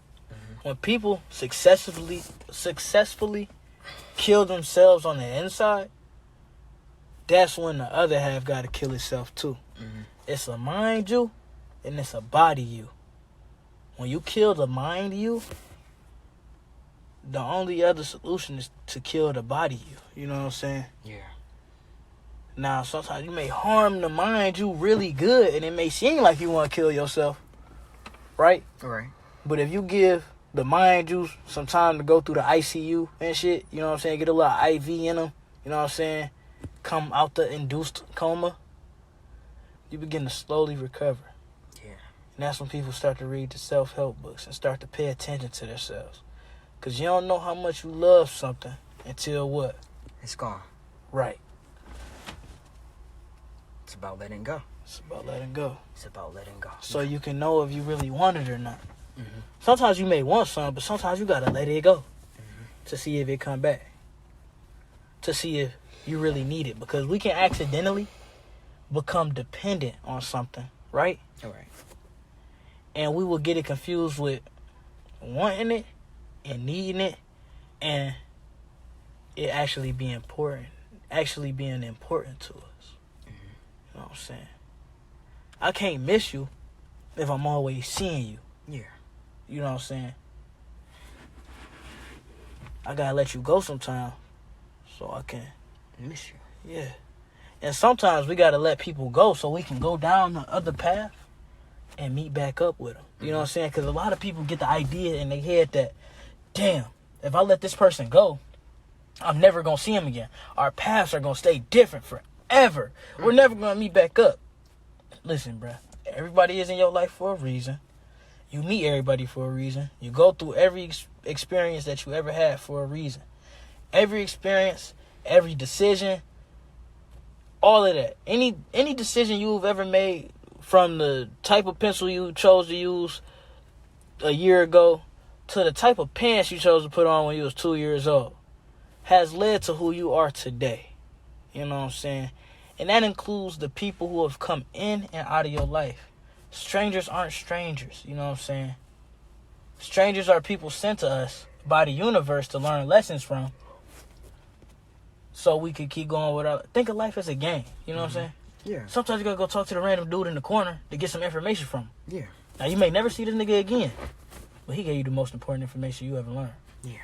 When people successfully kill themselves on the inside, that's when the other half got to kill itself too. It's a mind you, and it's a body you. When you kill the mind you, the only other solution is to kill the body you. You know what I'm saying? Yeah. Now, sometimes you may harm the mind you really good, and it may seem like you want to kill yourself, right? Right. But if you give the mind you some time to go through the ICU and shit, you know what I'm saying? Get a little IV in them, you know what I'm saying? Come out the induced coma, you begin to slowly recover. Yeah. And that's when people start to read the self-help books and start to pay attention to themselves. Because you don't know how much you love something until what? It's gone. Right. It's about letting go. It's about letting go. It's about letting go. So you can know if you really want it or not. Mm-hmm. Sometimes you may want something, but sometimes you got to let it go to see if it come back. To see if you really need it. Because we can accidentally become dependent on something, right? All right. And we will get it confused with wanting it and needing it and it actually being important. Actually being important to us. You know what I'm saying? I can't miss you if I'm always seeing you. Yeah. You know what I'm saying? I gotta let you go sometime so I can Miss you. Yeah. And sometimes we gotta let people go so we can go down the other path and meet back up with them. You know what I'm saying? Because a lot of people get the idea in their head that, damn, if I let this person go, I'm never gonna see him again. Our paths are gonna stay different forever. We're never gonna meet back up. Listen, bruh. Everybody is in your life for a reason. You meet everybody for a reason. You go through every experience that you ever had for a reason. Every experience, every decision, all of that. Any decision you've ever made, from the type of pencil you chose to use a year ago to the type of pants you chose to put on when you was 2 years old, has led to who you are today. You know what I'm saying? And that includes the people who have come in and out of your life. Strangers aren't strangers, you know what I'm saying? Strangers are people sent to us by the universe to learn lessons from, so we could keep going with our... Think of life as a game, you know what I'm saying? Yeah. Sometimes you gotta go talk to the random dude in the corner to get some information from him. Yeah. Now, you may never see this nigga again, but he gave you the most important information you ever learned. Yeah.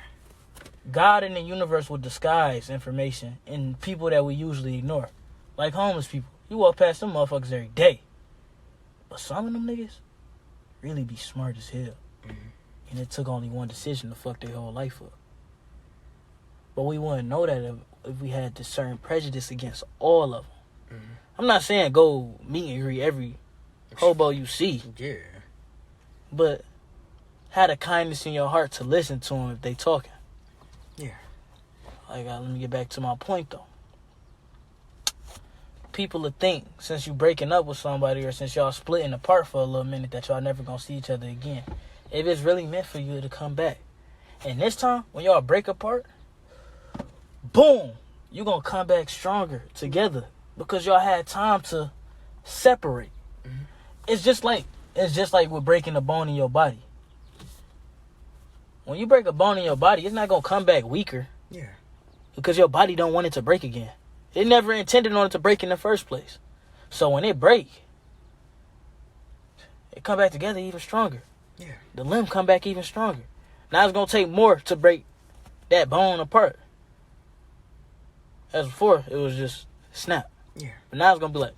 God and the universe will disguise information in people that we usually ignore. Like homeless people. You walk past them motherfuckers every day. But some of them niggas really be smart as hell. And it took only one decision to fuck their whole life up. But we wouldn't know that if we had this certain prejudice against all of them. I'm not saying go meet and greet every hobo you see. Yeah. But have the kindness in your heart to listen to them if they talking. Yeah. Like, let me get back to my point, though. People will think, since you breaking up with somebody or since y'all splitting apart for a little minute, that y'all never gonna see each other again. If it's really meant for you to come back. And this time, when y'all break apart, boom, you gonna come back stronger together because y'all had time to separate. It's just like with breaking a bone in your body. When you break a bone in your body, it's not gonna come back weaker. Yeah. Because your body don't want it to break again. It never intended on it to break in the first place. So when it break, it come back together even stronger. Yeah. The limb come back even stronger. Now it's gonna take more to break that bone apart. As before, it was just snap. Yeah. But now it's gonna be like,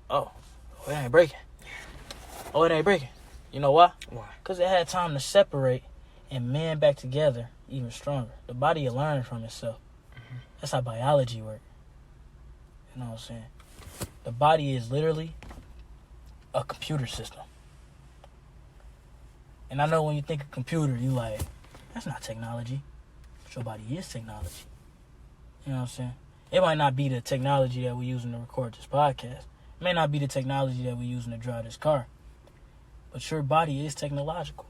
oh, it ain't breaking. Oh, it ain't breaking. You know why? Why? Because it had time to separate and mend back together even stronger. The body will learn from itself. That's how biology works. You know what I'm saying? The body is literally a computer system. And I know when you think of computer, you like, that's not technology. But your body is technology. You know what I'm saying? It might not be the technology that we're using to record this podcast. It may not be the technology that we're using to drive this car. But your body is technological.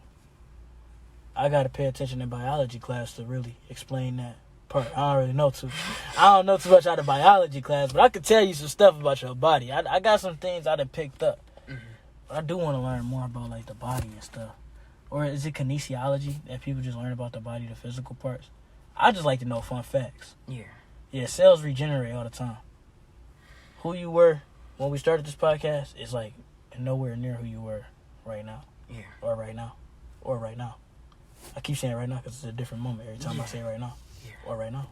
I got to pay attention in biology class to really explain that part. I don't know too much out of biology class, but I could tell you some stuff about your body. I got some things I done picked up. But I do want to learn more about like the body and stuff. Or is it kinesiology that people just learn about the body, the physical parts? I just like to know fun facts. Yeah, cells regenerate all the time. Who you were when we started this podcast is like nowhere near who you were right now. Yeah. Or right now. Or right now. I keep saying right now because it's a different moment every time I say right now. Yeah. Or right now.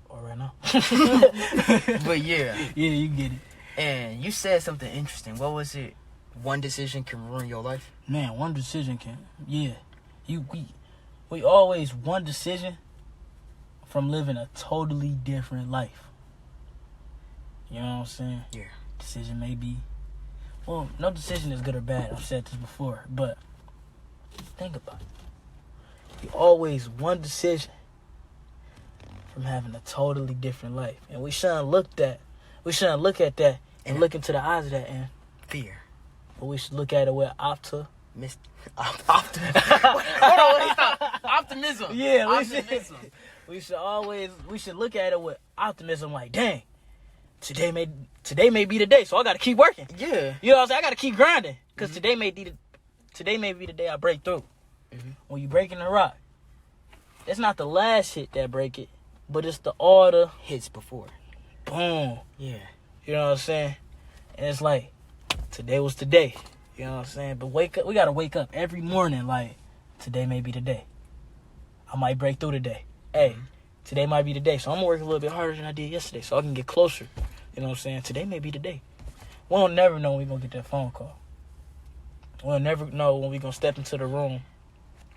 Or right now. But yeah. Yeah, you get it. And you said something interesting. What was it? One decision can ruin your life? Man, one decision can. Yeah. We always one decision from living a totally different life. You know what I'm saying? Yeah. Decision may be... Well, no decision is good or bad. I've said this before. But think about it. You always one decision from having a totally different life. And we shouldn't look at that and look into the eyes of that and fear. But we should look at it with optimism. Optimism. Yeah, we should look at it with optimism. Like, dang, today may be the day, so I got to keep working. Yeah, you know what I'm saying? I got to keep grinding because today may be the day I break through. When you breaking the rock, it's not the last hit that break it, but it's all the hits before. Boom. Yeah. You know what I'm saying? And it's like, today was the day. You know what I'm saying? But we got to wake up every morning like, today may be the day. I might break through today. Hey, today might be the day. So I'm going to work a little bit harder than I did yesterday so I can get closer. You know what I'm saying? Today may be the day. We'll never know when we're going to get that phone call. We'll never know when we're going to step into the room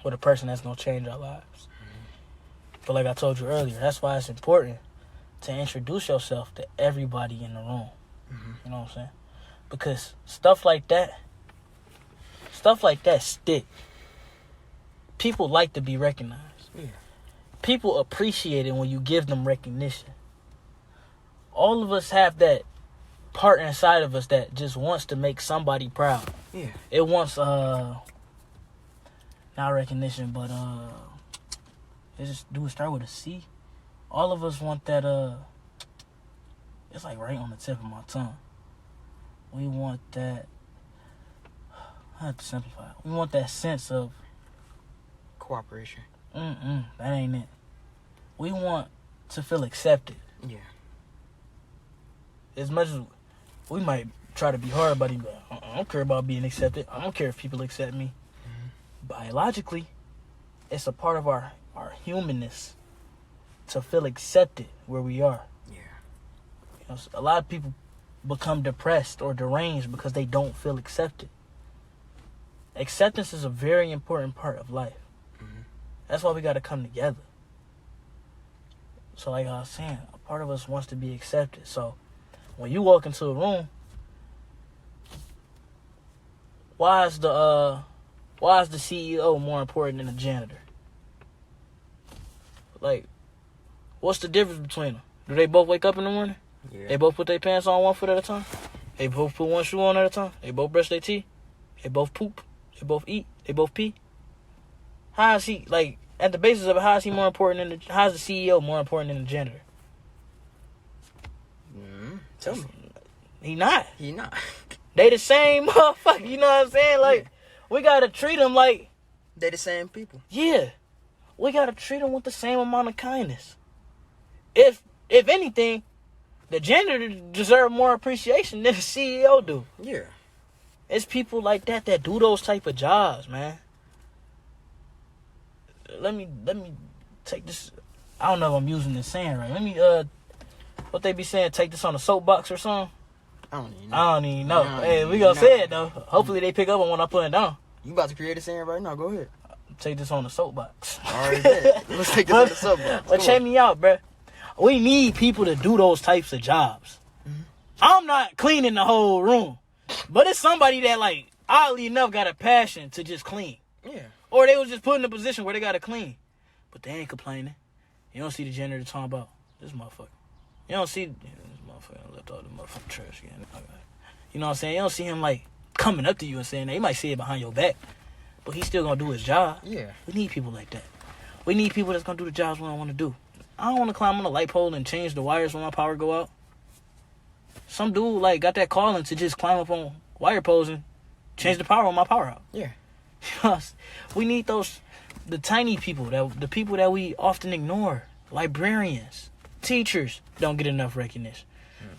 with a person that's going to change our lives. But like I told you earlier, that's why it's important to introduce yourself to everybody in the room. You know what I'm saying? Because stuff like that stick. People like to be recognized. Yeah. People appreciate it when you give them recognition. All of us have that part inside of us that just wants to make somebody proud. Yeah. It wants not recognition, but do it start with a C? All of us want that it's like right on the tip of my tongue. We want that, I have to simplify it. We want that sense of cooperation. That ain't it. We want to feel accepted. Yeah. As much as we might try to be hard about it, but I don't care about being accepted. I don't care if people accept me. Biologically, it's a part of our humanness to feel accepted where we are. Yeah. You know, a lot of people become depressed or deranged because they don't feel accepted. Acceptance is a very important part of life. That's why we got to come together. So like I was saying, a part of us wants to be accepted. So when you walk into a room, why is the CEO more important than the janitor? Like, what's the difference between them? Do they both wake up in the morning? Yeah. They both put their pants on one foot at a time? They both put one shoe on at a time? They both brush their teeth? They both poop? They both eat? They both pee? How is he, like, at the basis of it, how is he more important than how is the CEO more important than the janitor? Tell me. He not. They the same motherfucker, you know what I'm saying? Like, we gotta treat them like... They the same people. Yeah. We gotta treat them with the same amount of kindness. If anything, the janitor deserve more appreciation than the CEO do. Yeah. It's people like that do those type of jobs, man. Let me take this. I don't know if I'm using this saying right. Let me what they be saying, take this on a soapbox or something? I don't even know. Hey, we gonna say it though. Hopefully they pick up on what I'm putting down. You about to create a saying right now, go ahead. take this on the soapbox. All right, bet. Let's take this on the soapbox. But check me out, bruh. We need people to do those types of jobs. Mm-hmm. I'm not cleaning the whole room, but it's somebody that, like, oddly enough, got a passion to just clean. Yeah. Or they was just put in a position where they got to clean, but they ain't complaining. You don't see the janitor talking about this motherfucker. You don't see this motherfucker left all the motherfucking trash again. You know what I'm saying? You don't see him, like, coming up to you and saying that. He might say it behind your back, but he's still gonna do his job. Yeah. We need people like that. We need people that's gonna do the jobs we don't want to do. I don't want to climb on a light pole and change the wires when my power go out. Some dude, like, got that calling to just climb up on wire poles and change the power when my power out. Yeah. We need the tiny people, the people that we often ignore. Librarians, teachers don't get enough recognition.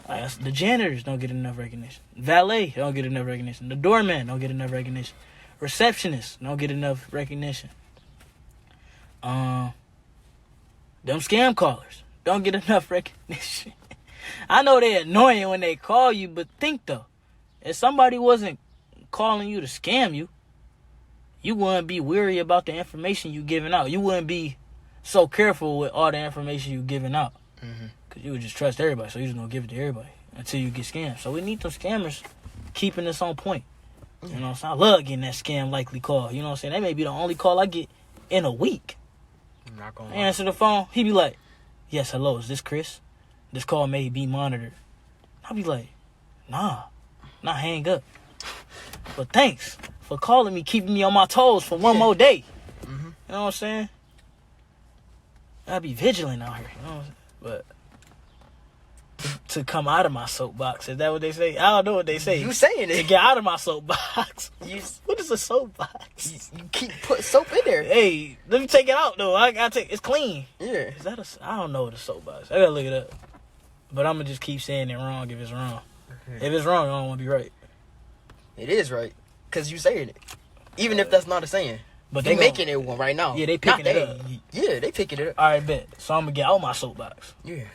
The janitors don't get enough recognition. Valet don't get enough recognition. The doorman don't get enough recognition. Receptionists don't get enough recognition. Them scam callers don't get enough recognition. I know they're annoying when they call you, but think though, if somebody wasn't calling you to scam you, you wouldn't be weary about the information you giving out. You wouldn't be so careful with all the information you giving out. Because you would just trust everybody, so you just gonna give it to everybody until you get scammed. So we need them scammers keeping us on point. You know what I'm saying? I love getting that scam likely call. You know what I'm saying? That may be the only call I get in a week. I'm not gonna I answer the phone. He be like, yes, hello, is this Chris? This call may be monitored. I'll be like, nah, not hang up. But thanks for calling me, keeping me on my toes for one more day. You know what I'm saying? I'll be vigilant out here. You know what I'm saying? But to come out of my soapbox, is that what they say? I don't know what they say. You saying it. To get out of my soapbox. What is a soapbox? You keep putting soap in there. Hey, let me take it out though. I gotta take it's clean. Yeah. Is that I don't know what a soapbox. I gotta look it up. But I'm gonna just keep saying it wrong if it's wrong. If it's wrong, I don't want to be right. It is right, cause you saying it, even if that's not a saying. But they making it one right now. Yeah, they picking it up. Yeah, they picking it up. All right, bet. So I'm gonna get out my soapbox. Yeah.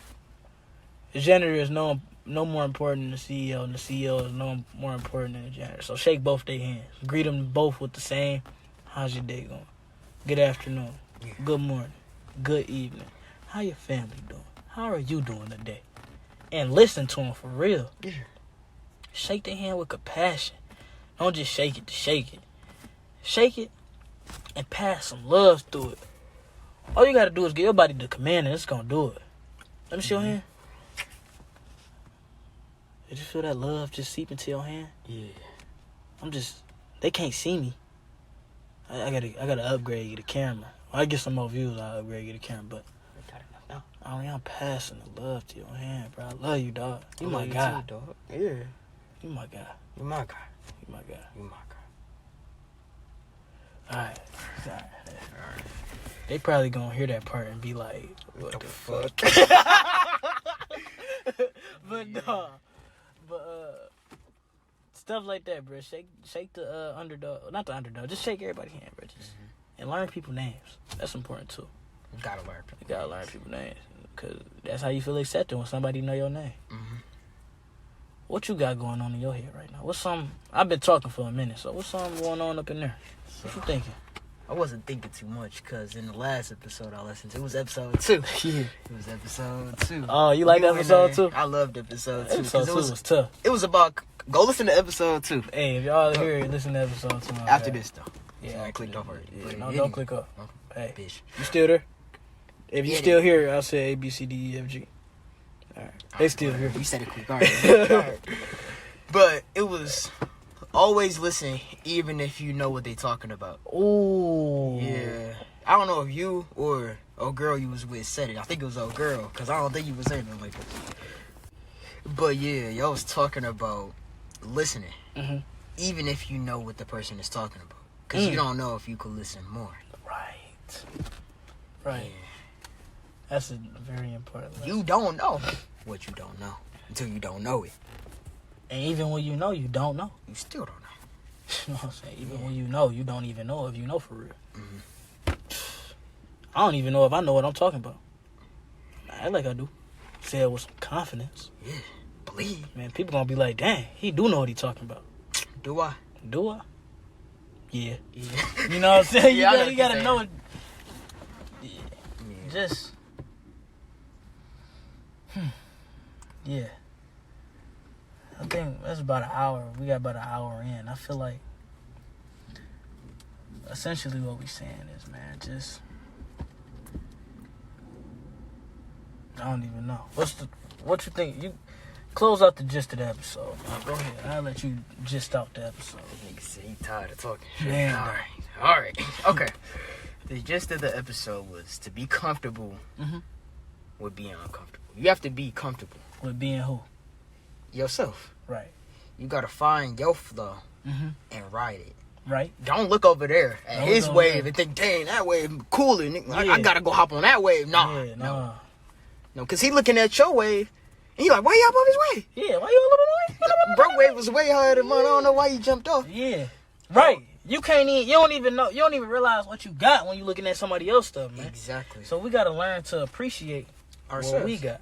The janitor is no more important than the CEO, and the CEO is no more important than the janitor. So shake both their hands. Greet them both with the same, how's your day going? Good afternoon. Yeah. Good morning. Good evening. How your family doing? How are you doing today? And listen to them for real. Yeah. Shake their hand with compassion. Don't just shake it to shake it. Shake it and pass some love through it. All you gotta do is give your body the command and it's gonna do it. Let me see your hand. Did you feel that love just seep into your hand? Yeah. They can't see me. I gotta upgrade the camera. When I get some more views, I'll upgrade the camera, but I'm passing the love to your hand, bro. I love you, dog. You my guy. Too, dog. Yeah. You my guy. You my guy. You my guy. You my guy. Alright. They probably gonna hear that part and be like, what the fuck? But no. But stuff like that, bro. Shake the underdog. Not the underdog. Just shake everybody's hand, bro. And learn people's names. That's important too. You gotta learn people. You gotta learn people's names. Because that's how you feel accepted when somebody know your name. What you got going on in your head right now? I've been talking for a minute, so what's something going on up in there? What you thinking? I wasn't thinking too much because in the last episode I listened to, it was episode 2. Yeah. It was episode 2. Oh, you like episode 2? I loved episode 2. Episode 2 was tough. It was about, go listen to episode 2. Hey, if y'all here, listen to episode 2. After this, though. Yeah. So I clicked off already. Yeah, no, don't click off. Hey, bitch. You still there? If you still here, I'll say A, B, C, D, E, F, G. All right. They still here. You said it quick. All right. All right. But it was always listen, even if you know what they talking about. Ooh. Yeah. I don't know if you or a girl you was with said it. I think it was a girl, because I don't think you was saying nothing like that. But yeah, y'all was talking about listening, even if you know what the person is talking about. Because you don't know if you could listen more. Right. Yeah. That's a very important lesson. You don't know what you don't know until you don't know it. And even when you know, you don't know. You still don't know. You know what I'm saying? Even when you know, you don't even know if you know for real. I don't even know if I know what I'm talking about. I act like I do. Say it with some confidence. Yeah, believe. Man, people gonna be like, dang, he do know what he talking about. Do I? Do I? Yeah. Yeah. You know what I'm saying? Yeah, I know you gotta what know you're it. Yeah. Just. Yeah. I think that's about an hour. We got about an hour in. I feel like essentially what we saying is, man, just I don't even know. What you think? You close out the gist of the episode. Go ahead. I'll let you gist out the episode. Nigga said he tired of talking. Man. All right. Okay. The gist of the episode was to be comfortable with being uncomfortable. You have to be comfortable With being who? yourself. Right. You gotta find your flow Mm-hmm. and ride it. Right. Don't look over there at Don't his look over wave there. and think, dang, that wave cooler. Nigga. Yeah. I gotta go hop on that wave. Nah, Yeah, no, because he looking at your wave and he like, why you up on his wave? Yeah, why you a little Bro wave was way higher than mine. I don't know why you jumped off. Yeah. Right. You can't even, you don't even realize what you got when you looking at somebody else's stuff, man. Exactly. So we gotta learn to appreciate Ourselves. what we got.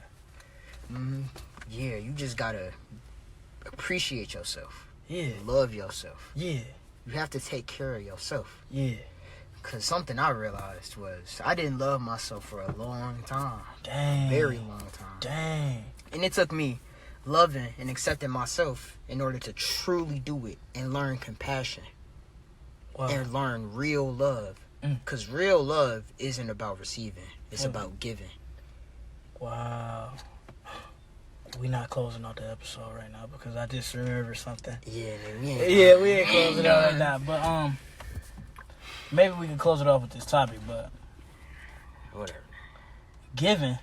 Yeah, you just gotta appreciate yourself. Yeah. Love yourself. Yeah. You have to take care of yourself. Yeah. Because something I realized was I didn't love myself for a long time. Dang. Very long time. Dang. And it took me loving and accepting myself in order to truly do it and learn compassion Wow. and learn real love. Because real love isn't about receiving. It's about giving. Wow. We not closing out the episode right now because I just remembered something. Yeah, We ain't closing out right now. But maybe we can close it off with this topic, but Whatever. giving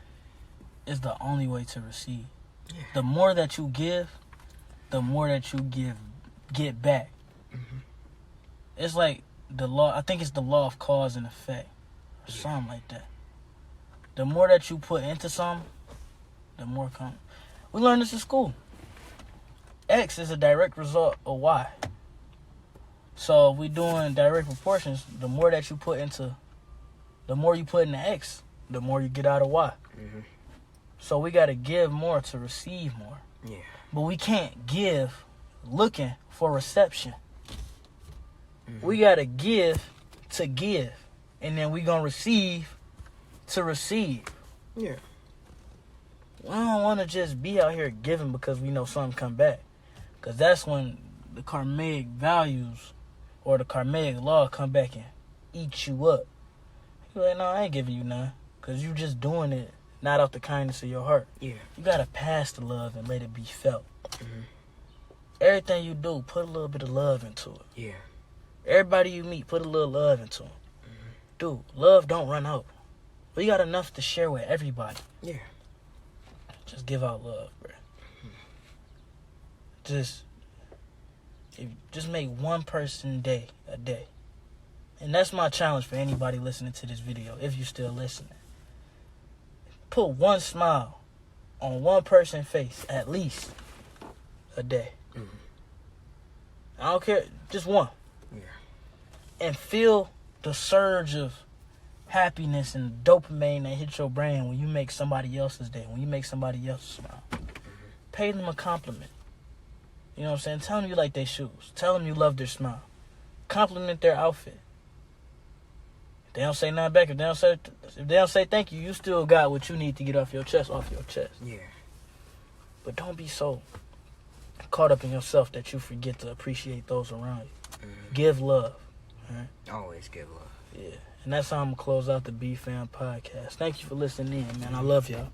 is the only way to receive. Yeah. The more that you give, the more that you get back. It's like the law. I think it's the law of cause and effect, or something like that. The more that you put into something, the more comes. We learned this in school. X is a direct result of Y. So if we doing direct proportions, the more that you put into, the more you put into X, the more you get out of Y. So we got to give more to receive more. Yeah. But we can't give looking for reception. We got to give, and then we going to receive to receive. Yeah. We don't want to just be out here giving because we know something come back. Because that's when the karmic values or the karmic law come back and eat you up. You're like, no, I ain't giving you none. Because you just doing it not out the kindness of your heart. Yeah. You got to pass the love and let it be felt. Everything you do, put a little bit of love into it. Yeah. Everybody you meet, put a little love into them. Dude, love don't run out. We got enough to share with everybody. Yeah. Just give out love, bro. Just make one person a day. And that's my challenge for anybody listening to this video, if you're still listening. Put one smile on one person's face, at least, a day. I don't care, just one. Yeah. And feel the surge of happiness and dopamine that hits your brain when you make somebody else's day, when you make somebody else smile. Pay them a compliment. You know what I'm saying? Tell them you like their shoes. Tell them you love their smile. Compliment their outfit. If they don't say nothing back, if they don't say thank you, you still got what you need to get off your chest. Yeah. But don't be so caught up in yourself that you forget to appreciate those around you. Give love. All right? Always give love. Yeah. And that's how I'm going to close out the B-Fam podcast. Thank you for listening in, man. I love y'all.